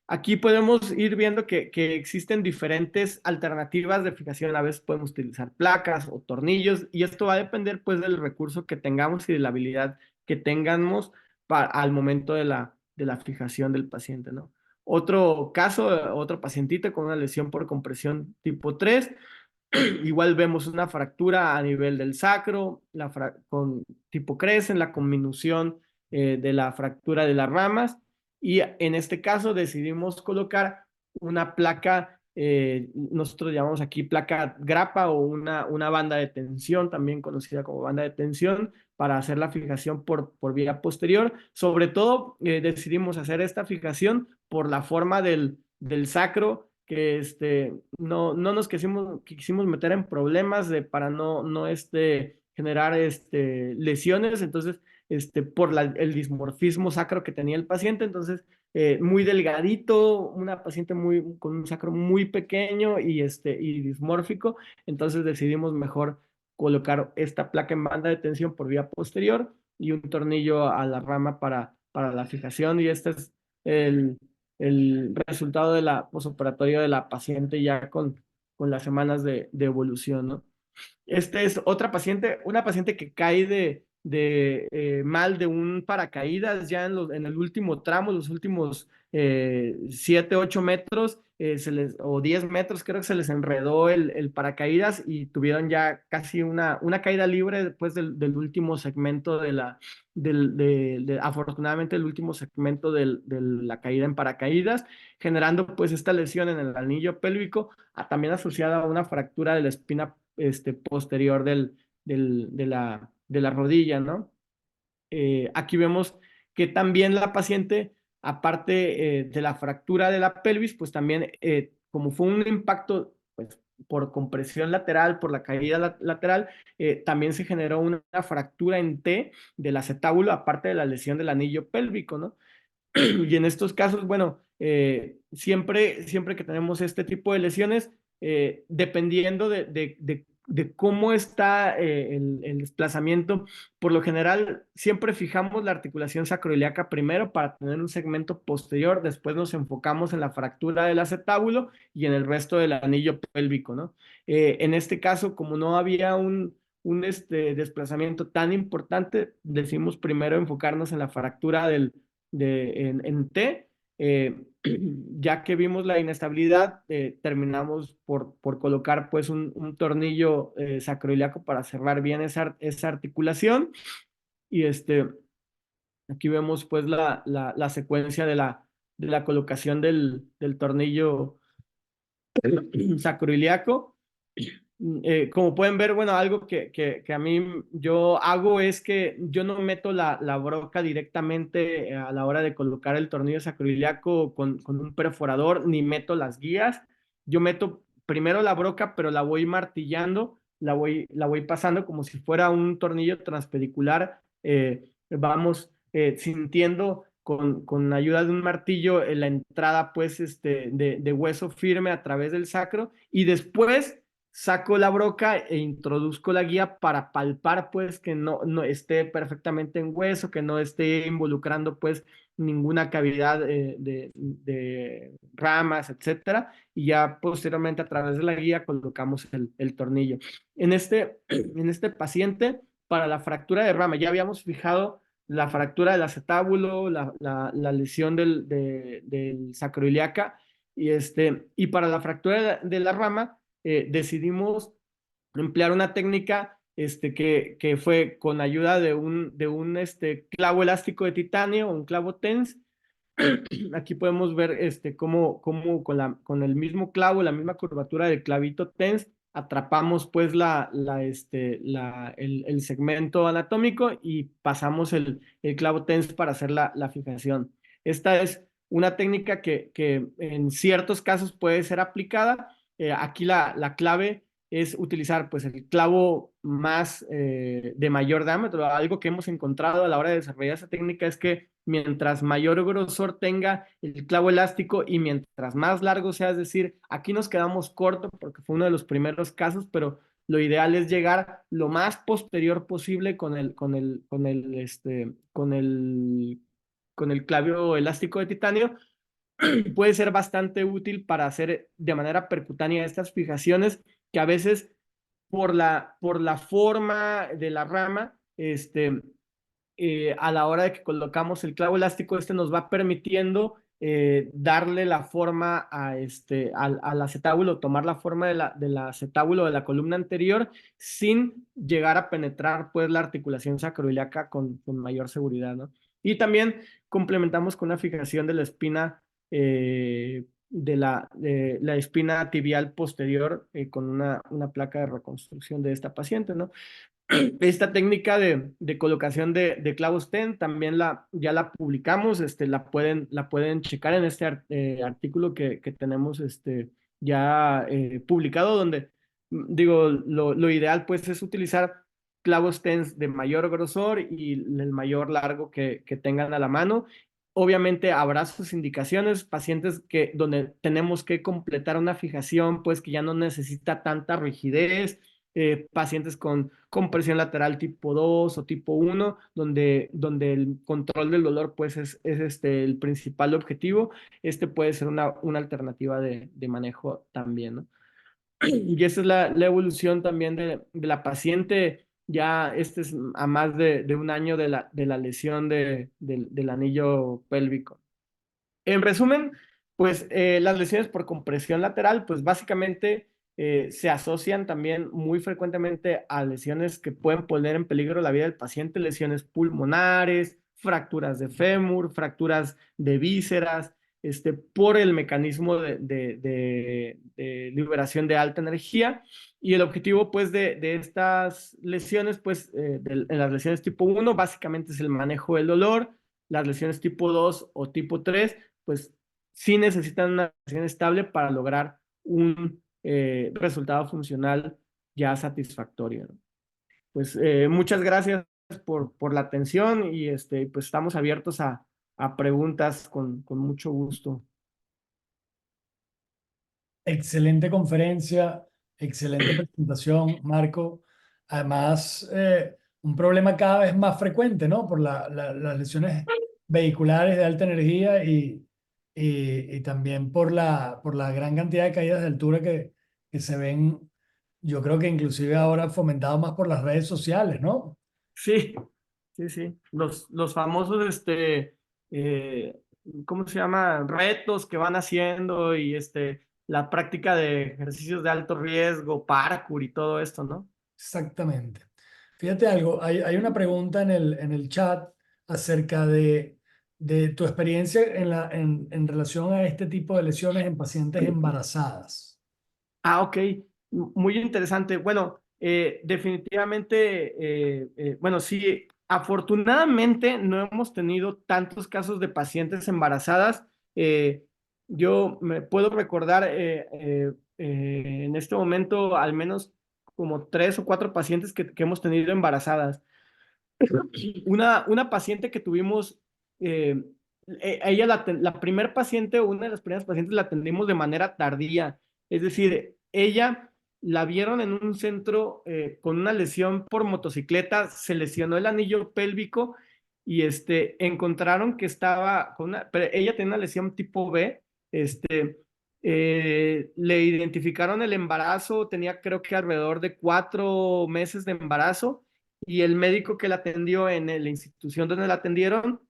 Aquí podemos ir viendo que existen diferentes alternativas de fijación. A veces podemos utilizar placas o tornillos y esto va a depender pues del recurso que tengamos y de la habilidad que tengamos al momento de la fijación del paciente, ¿no? Otro caso, otro pacientito con una lesión por compresión tipo 3, igual vemos una fractura a nivel del sacro, con tipo Crescent, la conminución de la fractura de las ramas. Y en este caso decidimos colocar una placa, nosotros llamamos aquí placa grapa o una banda de tensión, también conocida como banda de tensión, para hacer la fijación por vía posterior. Sobre todo decidimos hacer esta fijación por la forma del sacro, que no nos quisimos meter en problemas para no generar lesiones. Entonces por el dismorfismo sacro que tenía el paciente, entonces muy delgadito, una paciente con un sacro muy pequeño y dismórfico, entonces decidimos mejor colocar esta placa en banda de tensión por vía posterior y un tornillo a la rama para la fijación, y este es el resultado de la posoperatorio de la paciente ya con las semanas de evolución, ¿no? Es otra paciente, una paciente que cae mal de un paracaídas ya en el último tramo, los últimos 7, 8 metros o 10 metros, creo que se les enredó el paracaídas y tuvieron ya casi una caída libre después del último segmento afortunadamente el último segmento de la caída en paracaídas, generando pues esta lesión en el anillo pélvico, también asociada a una fractura de la espina posterior de la rodilla, ¿no? Aquí vemos que también la paciente, aparte de la fractura de la pelvis, pues también como fue un impacto pues, por compresión lateral, por la caída lateral, también se generó una fractura en T del acetábulo, aparte de la lesión del anillo pélvico, ¿no? Y en estos casos, bueno, siempre que tenemos este tipo de lesiones, dependiendo de de cómo está el desplazamiento. Por lo general, siempre fijamos la articulación sacroiliaca primero para tener un segmento posterior, después nos enfocamos en la fractura del acetábulo y en el resto del anillo pélvico, ¿no? En este caso, como no había un desplazamiento tan importante, decimos primero enfocarnos en la fractura en T. Ya que vimos la inestabilidad, terminamos por colocar pues un tornillo sacroiliaco para cerrar bien esa articulación. Y aquí vemos pues la secuencia de la colocación del tornillo sacroiliaco. Como pueden ver, bueno, algo que a mí yo hago es que yo no meto la broca directamente a la hora de colocar el tornillo sacroiliaco con un perforador, ni meto las guías. Yo meto primero la broca, pero la voy martillando, la voy pasando como si fuera un tornillo transpedicular. Vamos sintiendo con ayuda de un martillo la entrada pues de hueso firme a través del sacro, y después saco la broca e introduzco la guía para palpar pues que no esté perfectamente en hueso, que no esté involucrando pues ninguna cavidad de ramas, etcétera, y ya posteriormente a través de la guía colocamos el tornillo. En este paciente, para la fractura de rama, ya habíamos fijado la fractura del acetábulo, la lesión del sacroiliaca, y para la fractura de la rama, decidimos emplear una técnica que fue con ayuda de un clavo elástico de titanio, un clavo TENS. Aquí podemos ver cómo con el mismo clavo, la misma curvatura del clavito TENS, atrapamos pues el segmento anatómico y pasamos el clavo TENS para hacer la fijación. Esta es una técnica que en ciertos casos puede ser aplicada. Aquí la clave es utilizar pues el clavo más de mayor diámetro. Algo que hemos encontrado a la hora de desarrollar esa técnica es que mientras mayor grosor tenga el clavo elástico y mientras más largo sea, es decir, aquí nos quedamos corto porque fue uno de los primeros casos, pero lo ideal es llegar lo más posterior posible con el clavo elástico de titanio. Puede ser bastante útil para hacer de manera percutánea estas fijaciones que a veces por la forma de la rama, a la hora de que colocamos el clavo elástico, nos va permitiendo darle la forma al acetábulo, tomar la forma del acetábulo de la columna anterior sin llegar a penetrar pues la articulación sacroiliaca con mayor seguridad, ¿no? Y también complementamos con una fijación de la espina de la espina tibial posterior con una placa de reconstrucción de esta paciente, ¿no? Esta técnica de colocación de clavos TEN también ya la publicamos, la pueden checar en artículo que tenemos ya publicado, donde digo, lo ideal pues es utilizar clavos TEN de mayor grosor y el mayor largo que tengan a la mano. Obviamente habrá sus indicaciones, pacientes donde tenemos que completar una fijación pues que ya no necesita tanta rigidez, pacientes con compresión lateral tipo 2 o tipo 1, donde el control del dolor pues es el principal objetivo. Puede ser una alternativa de manejo también, ¿no? Y esa es la evolución también de la paciente. Ya es a más de un año de la lesión del anillo pélvico. En resumen, pues las lesiones por compresión lateral, pues básicamente se asocian también muy frecuentemente a lesiones que pueden poner en peligro la vida del paciente, lesiones pulmonares, fracturas de fémur, fracturas de vísceras, por el mecanismo de liberación de alta energía. Y el objetivo, pues, de estas lesiones, pues, en las lesiones tipo 1, básicamente es el manejo del dolor. Las lesiones tipo 2 o tipo 3, pues sí necesitan una relación estable para lograr un resultado funcional ya satisfactorio, ¿no? Pues muchas gracias por la atención y pues estamos abiertos a preguntas con mucho gusto. Excelente conferencia, Excelente presentación, Marco. Además, un problema cada vez más frecuente, ¿no? Por las lesiones vehiculares de alta energía y también por la gran cantidad de caídas de altura que se ven, yo creo que inclusive ahora fomentado más por las redes sociales, ¿no? Sí, sí, sí. Los famosos, eh, ¿cómo se llama? Retos que van haciendo y la práctica de ejercicios de alto riesgo, parkour y todo esto, ¿no? Exactamente. Fíjate algo, hay una pregunta en el chat acerca de tu experiencia en relación a este tipo de lesiones en pacientes embarazadas. Ah, ok. Muy interesante. Bueno, definitivamente, bueno, sí, afortunadamente no hemos tenido tantos casos de pacientes embarazadas. Eh, yo me puedo recordar en este momento al menos como 3 o 4 pacientes que hemos tenido embarazadas. Una paciente que tuvimos, ella la primer paciente, una de las primeras pacientes la atendimos de manera tardía, es decir, ella la vieron en un centro con una lesión por motocicleta, se lesionó el anillo pélvico y encontraron que estaba con pero ella tenía una lesión tipo B, le identificaron el embarazo, tenía creo que alrededor de 4 meses de embarazo y el médico que la atendió en la institución donde la atendieron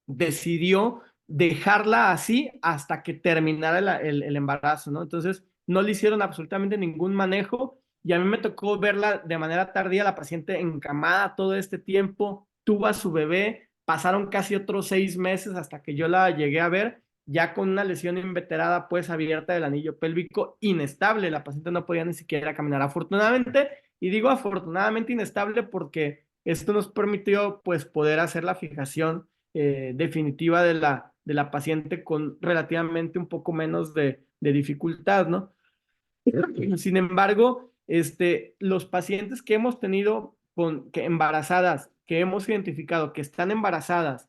decidió dejarla así hasta que terminara el embarazo, ¿no? Entonces, no le hicieron absolutamente ningún manejo y a mí me tocó verla de manera tardía, la paciente encamada todo este tiempo, tuvo a su bebé, pasaron casi otros 6 meses hasta que yo la llegué a ver, ya con una lesión inveterada pues abierta del anillo pélvico inestable, la paciente no podía ni siquiera caminar. Afortunadamente, y digo afortunadamente inestable porque esto nos permitió pues poder hacer la fijación definitiva de la paciente con relativamente un poco menos de dificultad, ¿no? Sin embargo, los pacientes que hemos tenido que embarazadas, que hemos identificado que están embarazadas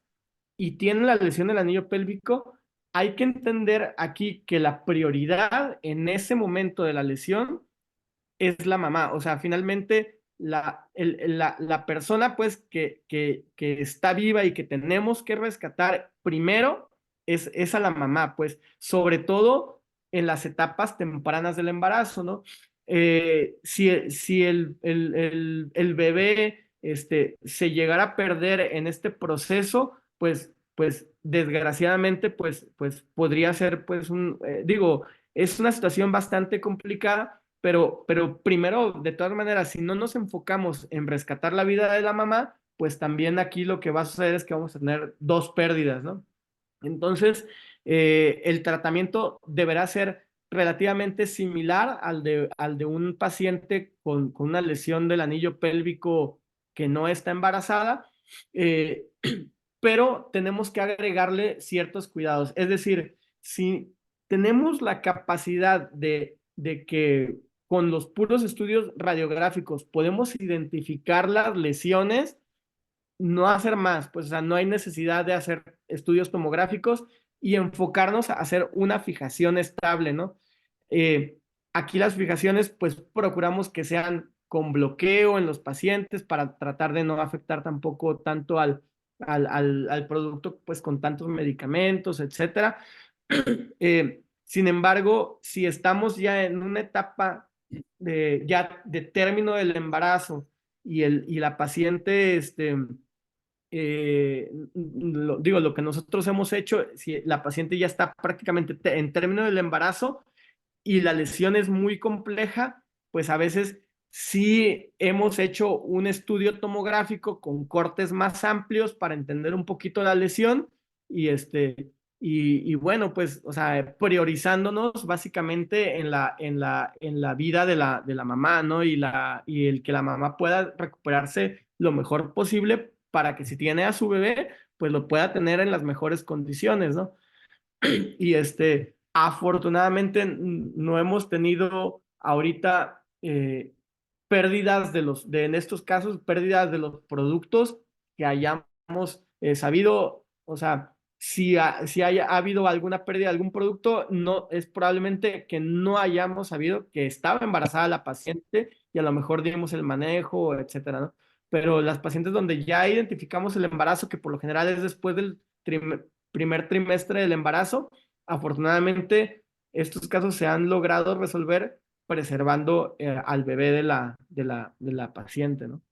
y tienen la lesión del anillo pélvico, hay que entender aquí que la prioridad en ese momento de la lesión es la mamá. O sea, finalmente la persona pues que está viva y que tenemos que rescatar primero es a la mamá, pues sobre todo en las etapas tempranas del embarazo, ¿no? Si el bebé se llegara a perder en este proceso, pues desgraciadamente pues podría ser pues digo, es una situación bastante complicada, pero primero, de todas maneras, si no nos enfocamos en rescatar la vida de la mamá, pues también aquí lo que va a suceder es que vamos a tener 2 pérdidas, ¿no? Entonces, el tratamiento deberá ser relativamente similar al de un paciente con una lesión del anillo pélvico que no está embarazada, eh, pero tenemos que agregarle ciertos cuidados. Es decir, si tenemos la capacidad de que con los puros estudios radiográficos podemos identificar las lesiones, no hacer más, pues o sea, no hay necesidad de hacer estudios tomográficos y enfocarnos a hacer una fijación estable, ¿no? Eh, Aquí las fijaciones, pues procuramos que sean con bloqueo en los pacientes para tratar de no afectar tampoco tanto al producto, pues con tantos medicamentos, etcétera. Sin embargo, si estamos ya en una etapa ya de término del embarazo y la paciente, digo, lo que nosotros hemos hecho, si la paciente ya está prácticamente en término del embarazo y la lesión es muy compleja, pues a veces sí hemos hecho un estudio tomográfico con cortes más amplios para entender un poquito la lesión y y bueno, pues, o sea, priorizándonos básicamente en la vida de la mamá, ¿no? Y el que la mamá pueda recuperarse lo mejor posible para que si tiene a su bebé, pues lo pueda tener en las mejores condiciones, ¿no? Y afortunadamente no hemos tenido ahorita pérdidas en estos casos, pérdidas de los productos que hayamos sabido, o sea, si ha habido alguna pérdida de algún producto, no, es probablemente que no hayamos sabido que estaba embarazada la paciente y a lo mejor dimos el manejo, etcétera, ¿no? Pero las pacientes donde ya identificamos el embarazo, que por lo general es después del primer trimestre del embarazo, afortunadamente estos casos se han logrado resolver preservando al bebé de la paciente, ¿no?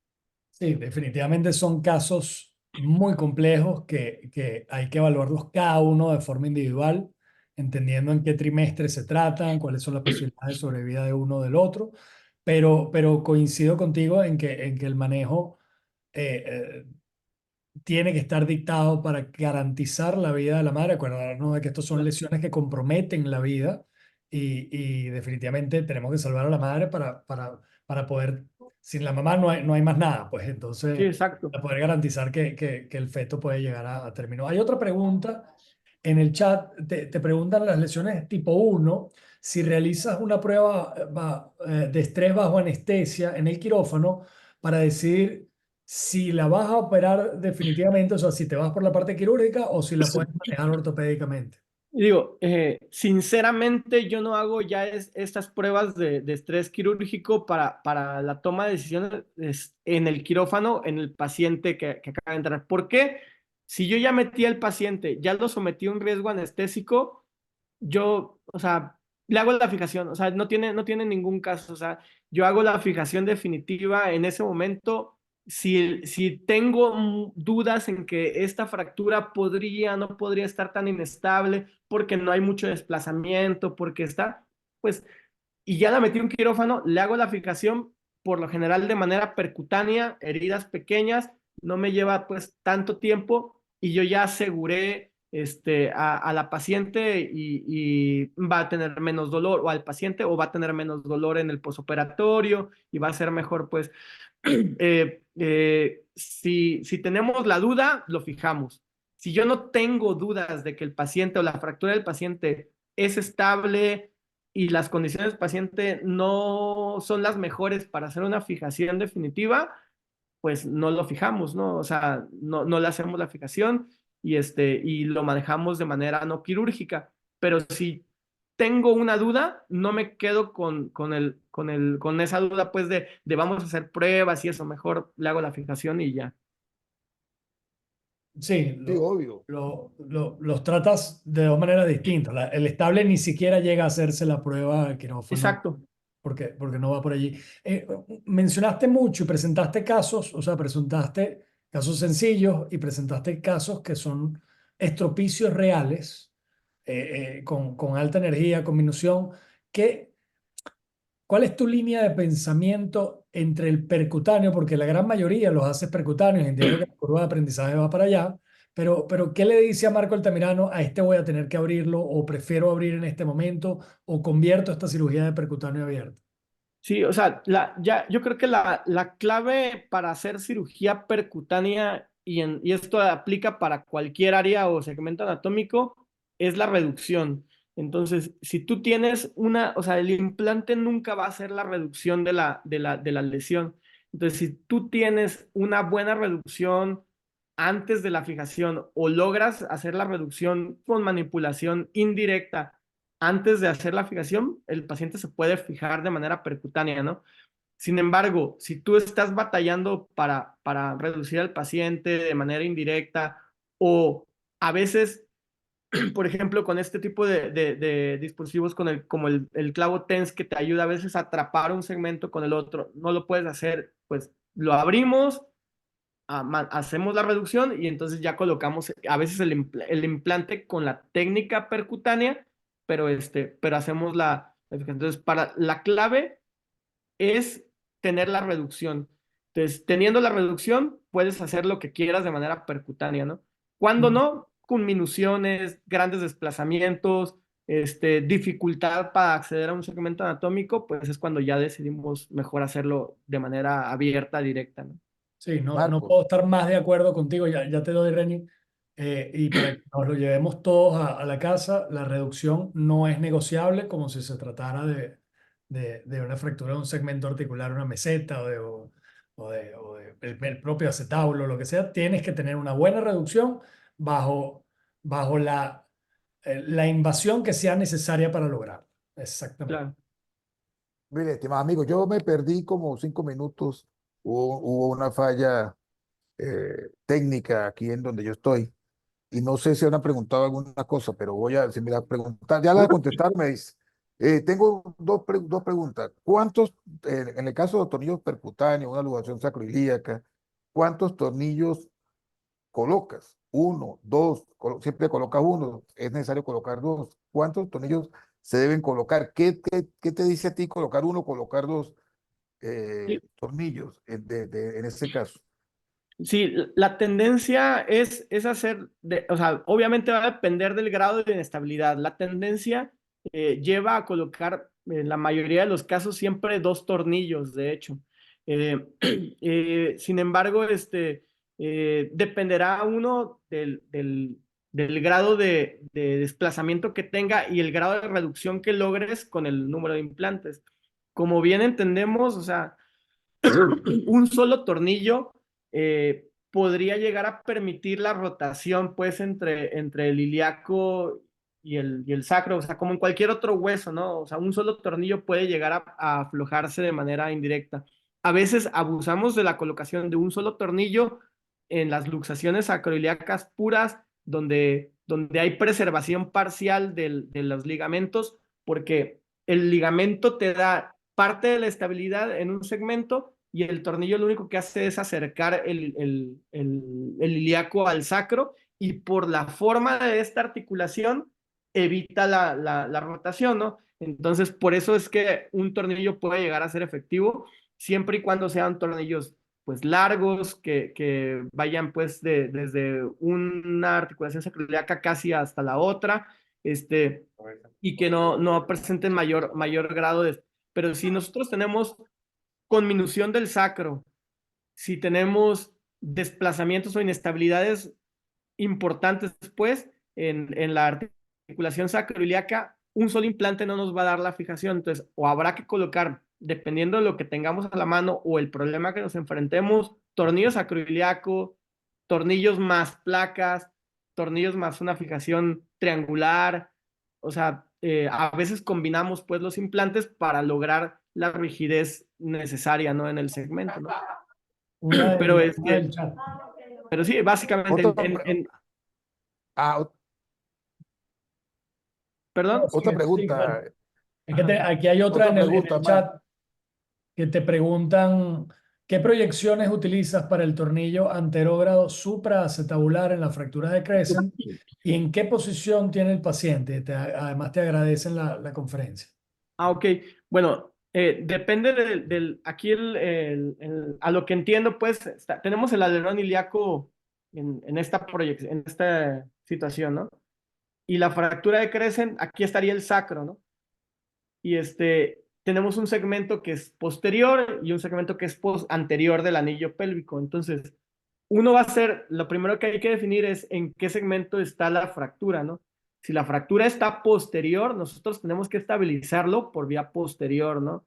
Sí, definitivamente son casos muy complejos que hay que evaluarlos cada uno de forma individual, entendiendo en qué trimestre se tratan, cuáles son las posibilidades de sobrevida de uno o del otro, pero coincido contigo en que el manejo eh, eh, tiene que estar dictado para garantizar la vida de la madre, acordarnos de que estos son lesiones que comprometen la vida y definitivamente tenemos que salvar a la madre para poder, sin la mamá no hay más nada, pues Sí, entonces, exacto. para poder garantizar que el feto puede llegar a término. Hay otra pregunta en el chat, te preguntan las lesiones tipo 1, si realizas una prueba de estrés bajo anestesia en el quirófano para decidir si la vas a operar definitivamente, o sea, si te vas por la parte quirúrgica o si la puedes manejar ortopédicamente. Y digo, sinceramente yo no hago ya estas pruebas de estrés quirúrgico para la toma de decisiones en el quirófano, en el paciente que acaba de entrar. ¿Por qué? Si yo ya metí al paciente, ya lo sometí a un riesgo anestésico, yo, o sea, le hago la fijación, o sea, no tiene ningún caso, o sea, yo hago la fijación definitiva en ese momento. Si tengo dudas en que esta fractura no podría estar tan inestable porque no hay mucho desplazamiento, porque está, pues, y ya la metí en un quirófano, le hago la fijación por lo general de manera percutánea, heridas pequeñas, no me lleva pues tanto tiempo y yo ya aseguré a la paciente y va a tener menos dolor, o al paciente, o va a tener menos dolor en el posoperatorio y va a ser mejor pues si tenemos la duda, lo fijamos. Si yo no tengo dudas de que el paciente o la fractura del paciente es estable y las condiciones del paciente no son las mejores para hacer una fijación definitiva, pues no lo fijamos, ¿no? O sea, no le hacemos la fijación y lo manejamos de manera no quirúrgica. Pero si tengo una duda, no me quedo con esa duda, pues, de vamos a hacer pruebas y eso, mejor le hago la fijación y ya. Sí, Sí, obvio. los tratas de dos maneras distintas. El estable ni siquiera llega a hacerse la prueba al quirófano Exacto. porque no va por allí. Mencionaste mucho y presentaste casos, o sea, presentaste casos sencillos y presentaste casos que son estropicios reales, con alta energía, con minución. ¿Qué, ¿Cuál es tu línea de pensamiento entre el percutáneo? Porque la gran mayoría los haces percutáneos, entiendo que la curva de aprendizaje va para allá, pero ¿qué le dice a Marco Altamirano? A este voy a tener que abrirlo, o prefiero abrir en este momento, o convierto esta cirugía de percutáneo abierta. Sí, o sea, yo creo que la clave para hacer cirugía percutánea, y esto aplica para cualquier área o segmento anatómico, es la reducción. Entonces, si tú tienes o sea, el implante nunca va a ser la reducción de la lesión. Entonces, si tú tienes una buena reducción antes de la fijación o logras hacer la reducción con manipulación indirecta antes de hacer la fijación, el paciente se puede fijar de manera percutánea, ¿no? Sin embargo, si tú estás batallando para reducir al paciente de manera indirecta, o a veces, por ejemplo, con este tipo de dispositivos como el clavo TENS, que te ayuda a veces a atrapar un segmento con el otro, no lo puedes hacer, pues lo abrimos, hacemos la reducción y entonces ya colocamos a veces el implante con la técnica percutánea, pero hacemos entonces, para la clave es tener la reducción. Entonces, teniendo la reducción, puedes hacer lo que quieras de manera percutánea, ¿no? Cuando no, con minuciones, grandes desplazamientos, dificultad para acceder a un segmento anatómico, pues es cuando ya decidimos mejor hacerlo de manera abierta, directa, ¿no? Sí, no puedo Marcos, estar más de acuerdo contigo, ya te doy, Reni. Y para que nos lo llevemos todos a la casa, la reducción no es negociable como si se tratara de una fractura de un segmento articular, una meseta o de el propio acetábulo, lo que sea. Tienes que tener una buena reducción bajo bajo la invasión que sea necesaria para lograrlo. Exactamente. Claro. Mire, estimado amigo, yo me perdí como 5 minutos. Hubo una falla técnica aquí en donde yo estoy. Y no sé si han preguntado alguna cosa, pero si me la preguntar, ya la contestaron, me dice. Tengo dos preguntas. ¿Cuántos, en el caso de los tornillos percutáneos, una luxación sacroiliaca, cuántos tornillos colocas? Uno, dos, siempre colocas uno, es necesario colocar dos. ¿Cuántos tornillos se deben colocar? ¿Qué te dice a ti colocar uno, colocar dos tornillos en ese caso? Sí, la tendencia es hacer, o sea, obviamente va a depender del grado de inestabilidad. La tendencia lleva a colocar, en la mayoría de los casos, siempre dos tornillos, de hecho. Eh, sin embargo, dependerá uno del grado de desplazamiento que tenga y el grado de reducción que logres con el número de implantes. Como bien entendemos, o sea, un solo tornillo podría llegar a permitir la rotación pues entre el ilíaco y el sacro, o sea, como en cualquier otro hueso, ¿no? O sea, un solo tornillo puede llegar a aflojarse de manera indirecta. A veces abusamos de la colocación de un solo tornillo en las luxaciones sacroiliacas puras, donde hay preservación parcial de los ligamentos, porque el ligamento te da parte de la estabilidad en un segmento y el tornillo lo único que hace es acercar el ilíaco al sacro y por la forma de esta articulación evita la rotación, ¿no? Entonces, por eso es que un tornillo puede llegar a ser efectivo siempre y cuando sean tornillos pues largos, que vayan pues desde una articulación sacroiliaca casi hasta la otra, y que no presenten mayor grado de... Pero si nosotros tenemos conminución del sacro, si tenemos desplazamientos o inestabilidades importantes después en la articulación sacroiliaca, un solo implante no nos va a dar la fijación. Entonces, o habrá que colocar, dependiendo de lo que tengamos a la mano o el problema que nos enfrentemos, tornillos sacroiliaco, tornillos más placas, tornillos más una fijación triangular. O sea, a veces combinamos pues los implantes para lograr la rigidez necesaria, ¿no? En el segmento, ¿no? Una Pero una del chat. pero sí, básicamente Otra, pre- ah, No, perdón. otra sigue, sigue, pregunta, dale. Es que aquí hay otra otra en pregunta el más. chat que te preguntan qué proyecciones utilizas para el tornillo anterógrado supraacetabular en las fracturas de Crescent y en qué posición tiene el paciente. Además te agradecen la conferencia. Ah, ok. Bueno, depende aquí a lo que entiendo, pues tenemos el alerón ilíaco en esta proyección, en esta situación, ¿no? Y la fractura de Crescent, aquí estaría el sacro, ¿no? Y tenemos un segmento que es posterior y un segmento que es anterior del anillo pélvico. Entonces, uno va a ser, lo primero que hay que definir es en qué segmento está la fractura, ¿no? Si la fractura está posterior, nosotros tenemos que estabilizarlo por vía posterior, ¿no?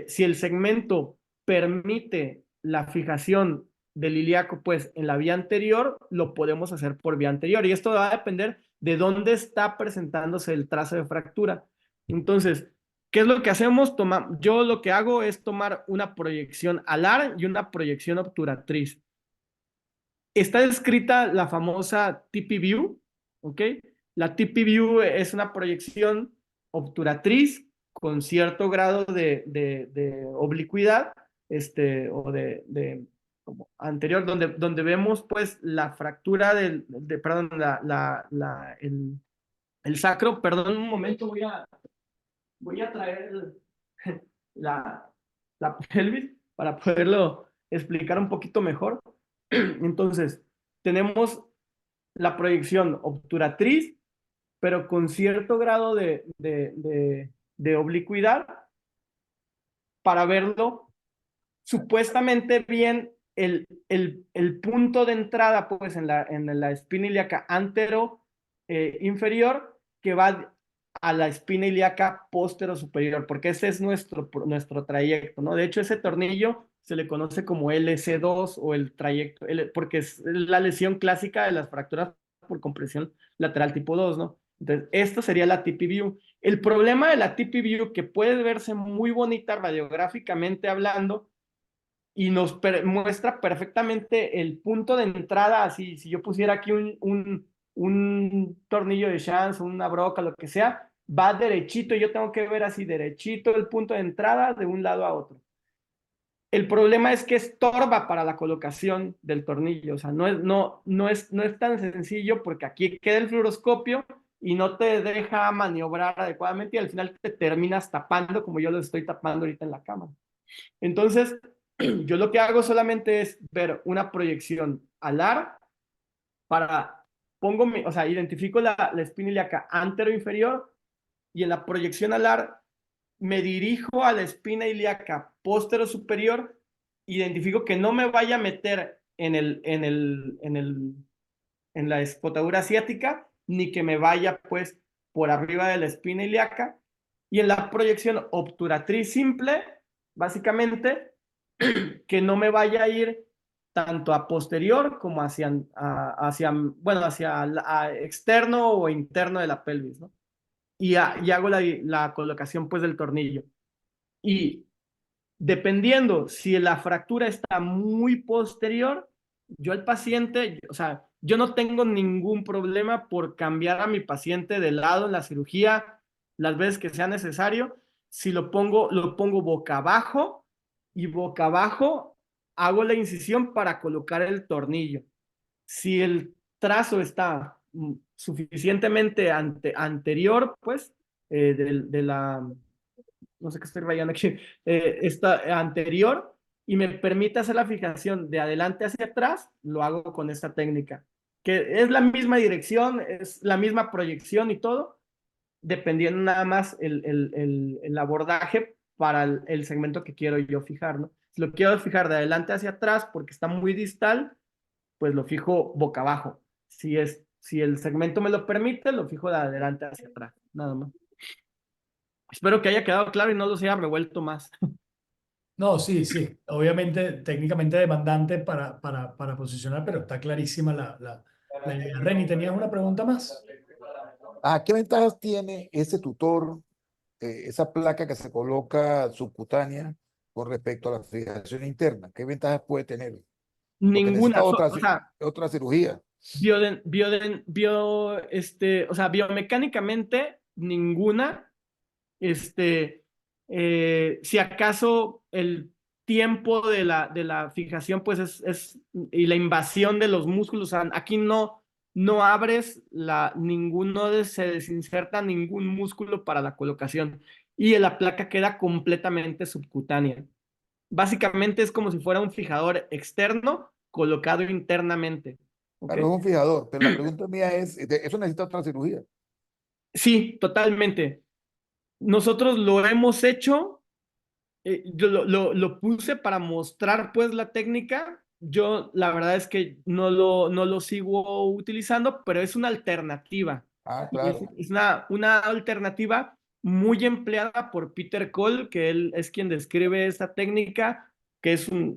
Si el segmento permite la fijación del ilíaco, pues en la vía anterior, lo podemos hacer por vía anterior. Y esto va a depender de dónde está presentándose el trazo de fractura. Entonces, ¿qué es lo que hacemos? Yo lo que hago es tomar una proyección alar y una proyección obturatriz. Está descrita la famosa TP View, ¿ok? La TP View es una proyección obturatriz con cierto grado de oblicuidad, o como anterior, donde vemos pues la fractura perdón, el sacro. Perdón, un momento, voy a traer la, la pelvis para poderlo explicar un poquito mejor. Entonces, tenemos la proyección obturatriz, pero con cierto grado de oblicuidad para verlo supuestamente bien el punto de entrada pues en la espina ilíaca antero inferior que va a la espina ilíaca póstero superior, porque ese es nuestro trayecto, ¿no? De hecho, ese tornillo se le conoce como LC2 o el trayecto, porque es la lesión clásica de las fracturas por compresión lateral tipo 2, ¿no? Entonces, esto sería la TP View. El problema de la TP View, que puede verse muy bonita radiográficamente hablando, y nos muestra perfectamente el punto de entrada, así, si yo pusiera aquí un tornillo de chance, una broca, lo que sea, va derechito, y yo tengo que ver así derechito el punto de entrada de un lado a otro. El problema es que estorba para la colocación del tornillo, o sea, no es tan sencillo porque aquí queda el fluoroscopio y no te deja maniobrar adecuadamente y al final te terminas tapando como yo lo estoy tapando ahorita en la cámara. Entonces, yo lo que hago solamente es ver una proyección alar o sea, identifico la espina ilíaca antero-inferior y en la proyección alar me dirijo a la espina ilíaca póstero-superior, identifico que no me vaya a meter en la escotadura asiática, ni que me vaya pues por arriba de la espina ilíaca, y en la proyección obturatriz simple, básicamente, que no me vaya a ir tanto a posterior como hacia externo o interno de la pelvis, ¿no? Y hago la colocación pues del tornillo. Y dependiendo si la fractura está muy posterior, yo al paciente, o sea, yo no tengo ningún problema por cambiar a mi paciente de lado en la cirugía las veces que sea necesario. Si lo pongo boca abajo y boca abajo hago la incisión para colocar el tornillo. Si el trazo está suficientemente anterior, pues, de la, no sé qué estoy rayando aquí, esta anterior, y me permite hacer la fijación de adelante hacia atrás, lo hago con esta técnica, que es la misma dirección, es la misma proyección y todo, dependiendo nada más el abordaje para el segmento que quiero yo fijar, ¿no? Si lo quiero fijar de adelante hacia atrás porque está muy distal, pues lo fijo boca abajo. Si el segmento me lo permite, lo fijo de adelante hacia atrás, nada más. Espero que haya quedado claro y no los haya revuelto más. No, sí, sí. Obviamente, técnicamente demandante para posicionar, pero está clarísima la idea. Reni, ¿tenías una pregunta más? ¿Qué ventajas tiene ese tutor, esa placa que se coloca subcutánea con respecto a la fijación interna? ¿Qué ventajas puede tener? Porque necesita Ninguna, o sea, otra cirugía. o sea, biomecánicamente, ninguna. Si acaso el tiempo de la fijación, pues y la invasión de los músculos, o sea, aquí no abres se desinserta ningún músculo para la colocación y la placa queda completamente subcutánea. Básicamente es como si fuera un fijador externo colocado internamente. ¿Ok? Claro, es un fijador, pero la pregunta mía es, ¿eso necesita otra cirugía? Sí, totalmente. Nosotros lo hemos hecho, yo lo puse para mostrar pues la técnica. Yo la verdad es que no lo sigo utilizando, pero es una alternativa. Y Claro. es una alternativa muy empleada por Peter Cole, que él es quien describe esta técnica, que es un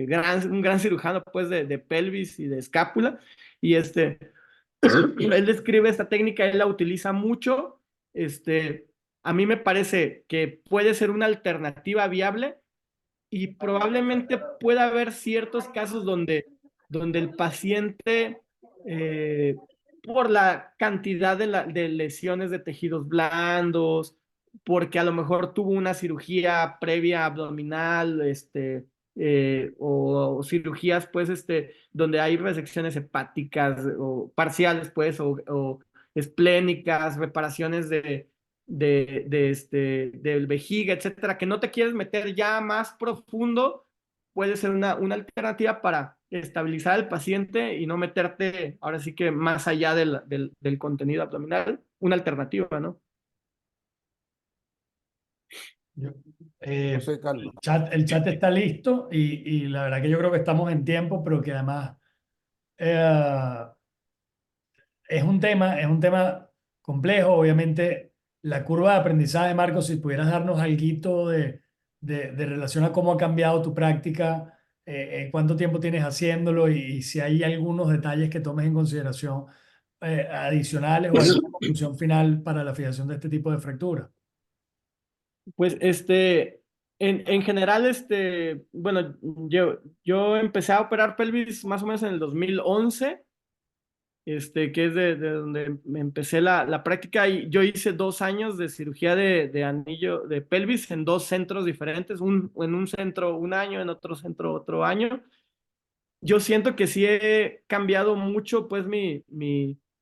gran cirujano pues de pelvis y de escápula. Y él describe esta técnica, él la utiliza mucho. A mí me parece que puede ser una alternativa viable y probablemente pueda haber ciertos casos donde el paciente, por la cantidad de lesiones de tejidos blandos, porque a lo mejor tuvo una cirugía previa abdominal, o cirugías, pues, donde hay resecciones hepáticas o parciales, pues, o esplénicas, reparaciones del vejiga, etcétera, que no te quieres meter ya más profundo, puede ser una alternativa para estabilizar al paciente y no meterte ahora sí que más allá del contenido abdominal, una alternativa, ¿no? Yo- No sé, Carlos. el chat está listo y la verdad que yo creo que estamos en tiempo, pero que además eh, es un tema complejo. Obviamente, la curva de aprendizaje, Marcos, si pudieras darnos alguito de relación a cómo ha cambiado tu práctica cuánto tiempo tienes haciéndolo y si hay algunos detalles que tomes en consideración adicionales o alguna conclusión final para la fijación de este tipo de fractura. Pues en general, bueno, yo empecé a operar pelvis más o menos en el 2011, que es de donde me empecé la práctica, y yo hice 2 años de cirugía de anillo de pelvis en 2 centros diferentes, en un centro 1 año, en otro centro otro año. Yo siento que sí he cambiado mucho, pues, mi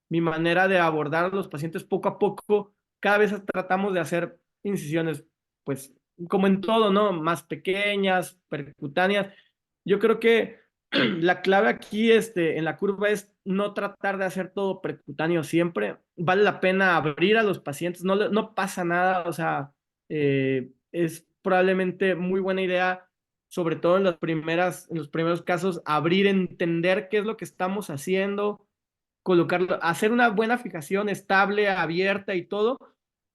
manera de abordar a los pacientes poco a poco. Cada vez tratamos de hacer incisiones, pues, como en todo, ¿no? Más pequeñas, percutáneas. Yo creo que la clave aquí, en la curva es no tratar de hacer todo percutáneo siempre. Vale la pena abrir a los pacientes, no pasa nada, o sea, es probablemente muy buena idea, sobre todo en los primeros casos, abrir, entender qué es lo que estamos haciendo, colocarlo, hacer una buena fijación estable, abierta y todo,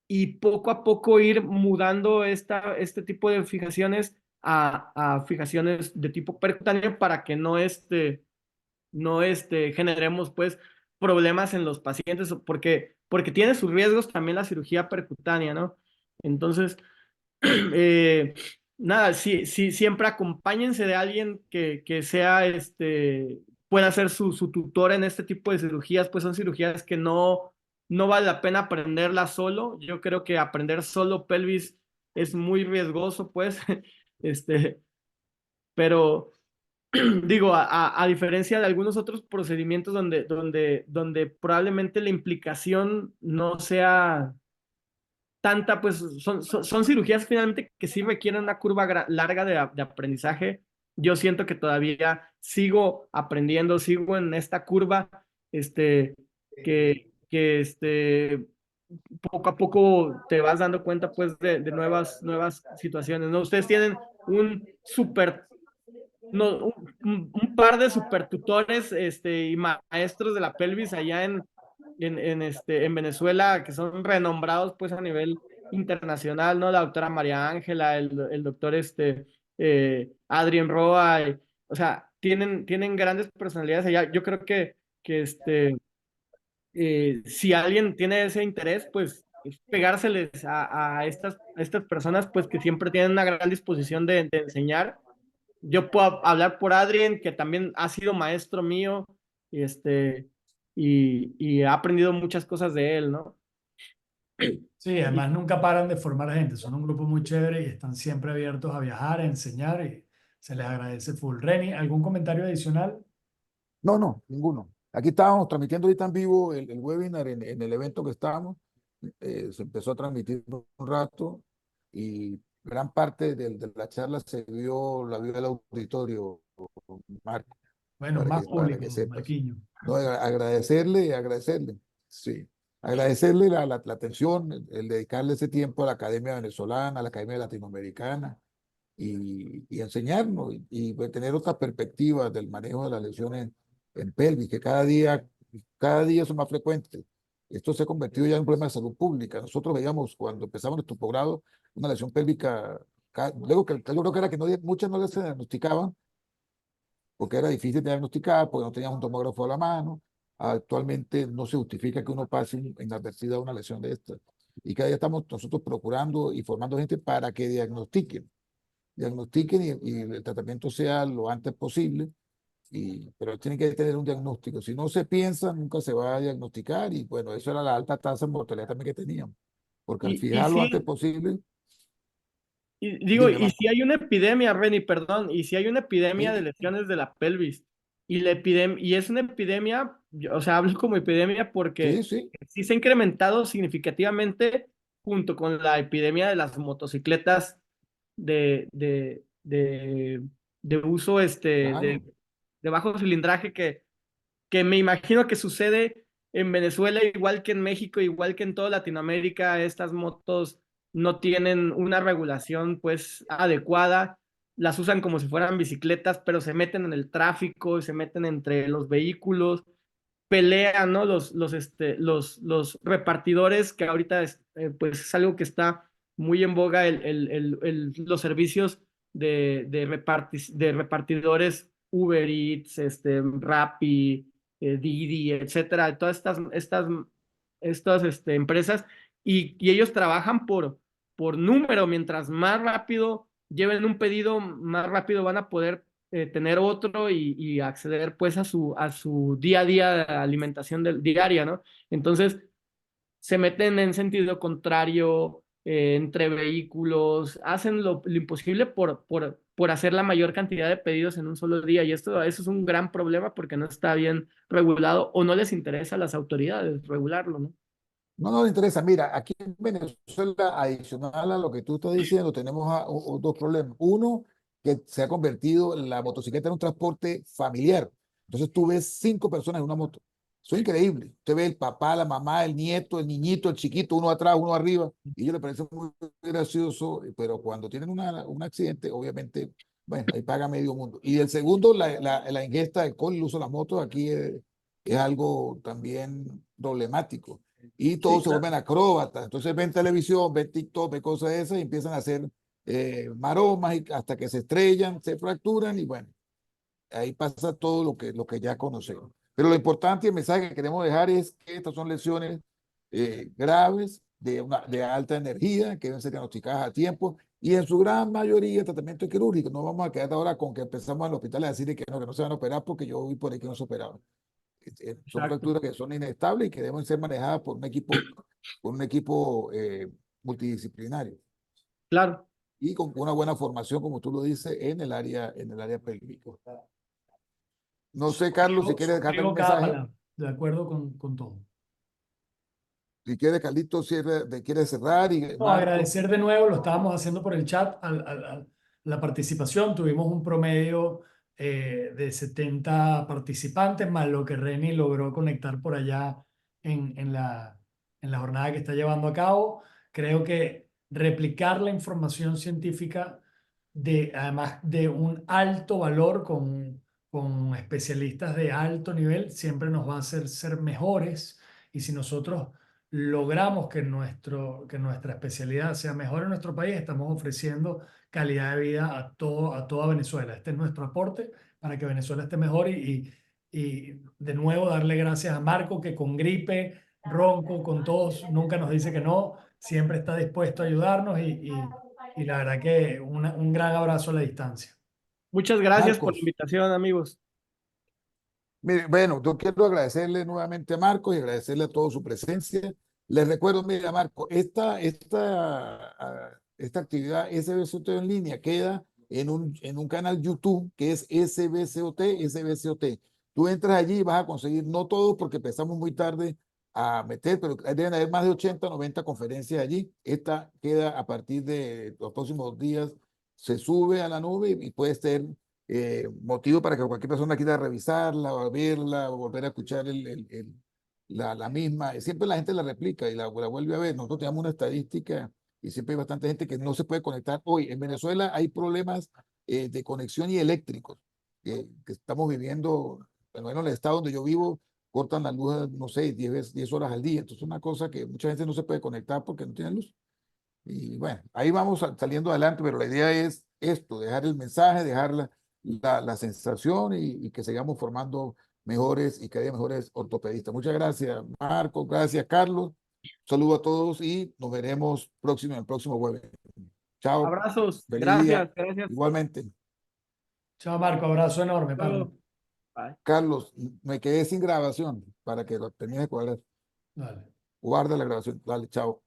y poco a poco ir mudando este tipo de fijaciones a fijaciones de tipo percutáneo para que no generemos pues problemas en los pacientes, porque tiene sus riesgos también la cirugía percutánea, ¿no? Entonces, eh, nada, sí, sí, siempre acompáñense de alguien que sea, pueda ser su tutor en este tipo de cirugías, pues son cirugías que no vale la pena aprenderlas solo. Yo creo que aprender solo pelvis es muy riesgoso, pues, este, pero digo, a diferencia de algunos otros procedimientos donde probablemente la implicación no sea tanta, pues son cirugías finalmente que sí requieren una curva larga de aprendizaje. Yo siento que todavía sigo aprendiendo, sigo en esta curva, que poco a poco te vas dando cuenta pues de nuevas situaciones, ¿no? Ustedes tienen un súper, no, un par de super tutores, y maestros de la pelvis allá en Venezuela, que son renombrados pues a nivel internacional, ¿no? La doctora María Ángela, el doctor Adrien Roa, o sea, tienen grandes personalidades allá. Yo creo que si alguien tiene ese interés, pues es pegárseles a estas personas, pues que siempre tienen una gran disposición de enseñar. Yo puedo hablar por Adrien, que también ha sido maestro mío, y y he aprendido muchas cosas de él, ¿no? Sí, Y, además nunca paran de formar gente, son un grupo muy chévere y están siempre abiertos a viajar, a enseñar y se les agradece full. Reni, ¿algún comentario adicional? No, no, ninguno. Aquí estábamos transmitiendo ahorita en vivo el webinar en el evento que estábamos. Se empezó a transmitir un rato y gran parte de la charla la vio el auditorio, Marco, Bueno, más para público, que sepas. Marquiño. No, agradecerle, sí. Agradecerle la atención, el dedicarle ese tiempo a la Academia Venezolana, a la Academia Latinoamericana y enseñarnos pues, tener otras perspectivas del manejo de las lesiones en pelvis, que cada día son más frecuentes. Esto se ha convertido ya en un problema de salud pública. Nosotros veíamos cuando empezamos nuestro posgrado una lesión pélvica, luego que yo creo que era que muchas no se diagnosticaban porque era difícil de diagnosticar, porque no teníamos un tomógrafo a la mano. Actualmente no se justifica que uno pase inadvertida una lesión de esta. Y cada día estamos nosotros procurando y formando gente para que diagnostiquen y el tratamiento sea lo antes posible, pero tiene que tener un diagnóstico. Si no se piensa, nunca se va a diagnosticar y bueno, eso era la alta tasa de mortalidad también que teníamos, porque al y fijarlo antes sí, posible, digo, dime y más. si hay una epidemia, Reni, perdón, y si hay una epidemia de Sí, lesiones de la pelvis, y es una epidemia, o sea, hablo como epidemia sí, porque sí, sí se ha incrementado significativamente junto con la epidemia de las motocicletas de, de, de, de uso, claro. de bajo cilindraje, que me imagino que sucede en Venezuela, igual que en México, igual que en toda Latinoamérica. Estas motos no tienen una regulación pues adecuada, las usan como si fueran bicicletas, pero se meten en el tráfico y se meten entre los vehículos, pelean, ¿no? Los repartidores, que ahorita pues es algo que está muy en boga, los servicios de repartidores Uber Eats, Rappi, Didi, etcétera, de todas estas empresas, y ellos trabajan por número. Mientras más rápido lleven un pedido, más rápido van a poder tener otro y acceder pues a su día a día de alimentación diaria, ¿no? Entonces se meten en sentido contrario entre vehículos, hacen lo imposible por hacer la mayor cantidad de pedidos en un solo día, y eso es un gran problema porque no está bien regulado o no les interesa a las autoridades regularlo, ¿no? No nos interesa. Mira, aquí en Venezuela, adicional a lo que tú estás diciendo, tenemos dos problemas. Uno, que se ha convertido la motocicleta en un transporte familiar. Entonces tú ves 5 personas en una moto. Eso es increíble. Usted ve el papá, la mamá, el nieto, el niñito, el chiquito, uno atrás, uno arriba. Y a ellos les parece muy gracioso, pero cuando tienen un accidente, obviamente, bueno, ahí paga medio mundo. Y el segundo, la ingesta de alcohol, el uso de las motos aquí es algo también problemático y Sí, todos se vuelven acróbatas. Entonces ven televisión, ven TikTok, ven cosas de esas y empiezan a hacer maromas hasta que se estrellan, se fracturan y bueno, ahí pasa todo lo que ya conocemos. Pero lo importante y el mensaje que queremos dejar es que estas son lesiones graves de alta energía que deben ser diagnosticadas a tiempo y en su gran mayoría tratamiento quirúrgico. No vamos a quedar ahora con que empezamos en el hospital a decir que no se van a operar porque yo vi por ahí que no se operaban. Son exacto. fracturas que son inestables y que deben ser manejadas por un equipo multidisciplinario Claro. y con una buena formación, como tú lo dices, en el área pélvica. No sé, Carlos, si quieres dejarle Suscribo un cada mensaje, palabra, de acuerdo con todo. si quieres, Carlito, quiere cerrar y No, Marco. agradecer de nuevo, lo estábamos haciendo por el chat, la participación. Tuvimos un promedio de 70 participantes, más lo que Reni logró conectar por allá en la jornada que está llevando a cabo. Creo que replicar la información científica, además de un alto valor con especialistas de alto nivel, siempre nos va a hacer ser mejores. Y si nosotros logramos que nuestra especialidad sea mejor en nuestro país, estamos ofreciendo calidad de vida a toda Venezuela. Este es nuestro aporte para que Venezuela esté mejor y de nuevo darle gracias a Marco, que con gripe, ronco, con todos, nunca nos dice que no, siempre está dispuesto a ayudarnos y la verdad que un gran abrazo a la distancia. Muchas gracias por la Marcos. invitación, amigos. Mire, bueno, yo quiero agradecerle nuevamente a Marco y agradecerle a toda su presencia. Les recuerdo, mira, Marco, esta actividad SBCOT en línea queda en un canal YouTube que es SBCOT. Tú entras allí y vas a conseguir, no todos porque empezamos muy tarde a meter, pero deben haber más de 80, 90 conferencias allí. Esta queda a partir de los próximos días, se sube a la nube y puede ser motivo para que cualquier persona quiera revisarla, o verla, o volver a escuchar la misma. Siempre la gente la replica y la vuelve a ver. Nosotros tenemos una estadística y siempre hay bastante gente que no se puede conectar. Hoy en Venezuela hay problemas de conexión y eléctricos que estamos viviendo. Bueno, en el estado donde yo vivo, cortan la luz, no sé, 10 horas al día. Entonces es una cosa que mucha gente no se puede conectar porque no tiene luz. Y bueno, ahí vamos saliendo adelante, pero la idea es esto, dejar el mensaje, dejar la sensación y que sigamos formando mejores y cada día mejores ortopedistas. Muchas gracias, Marco, gracias, Carlos. Saludo a todos y nos veremos en el próximo jueves. Chao, Abrazos. feliz día. Gracias, gracias. Igualmente. Chao, Marco, abrazo enorme, Hasta Pablo. luego. Bye. Carlos, me quedé sin grabación para que lo termine de cuadrar. Dale. Guarda la grabación. Dale, chao.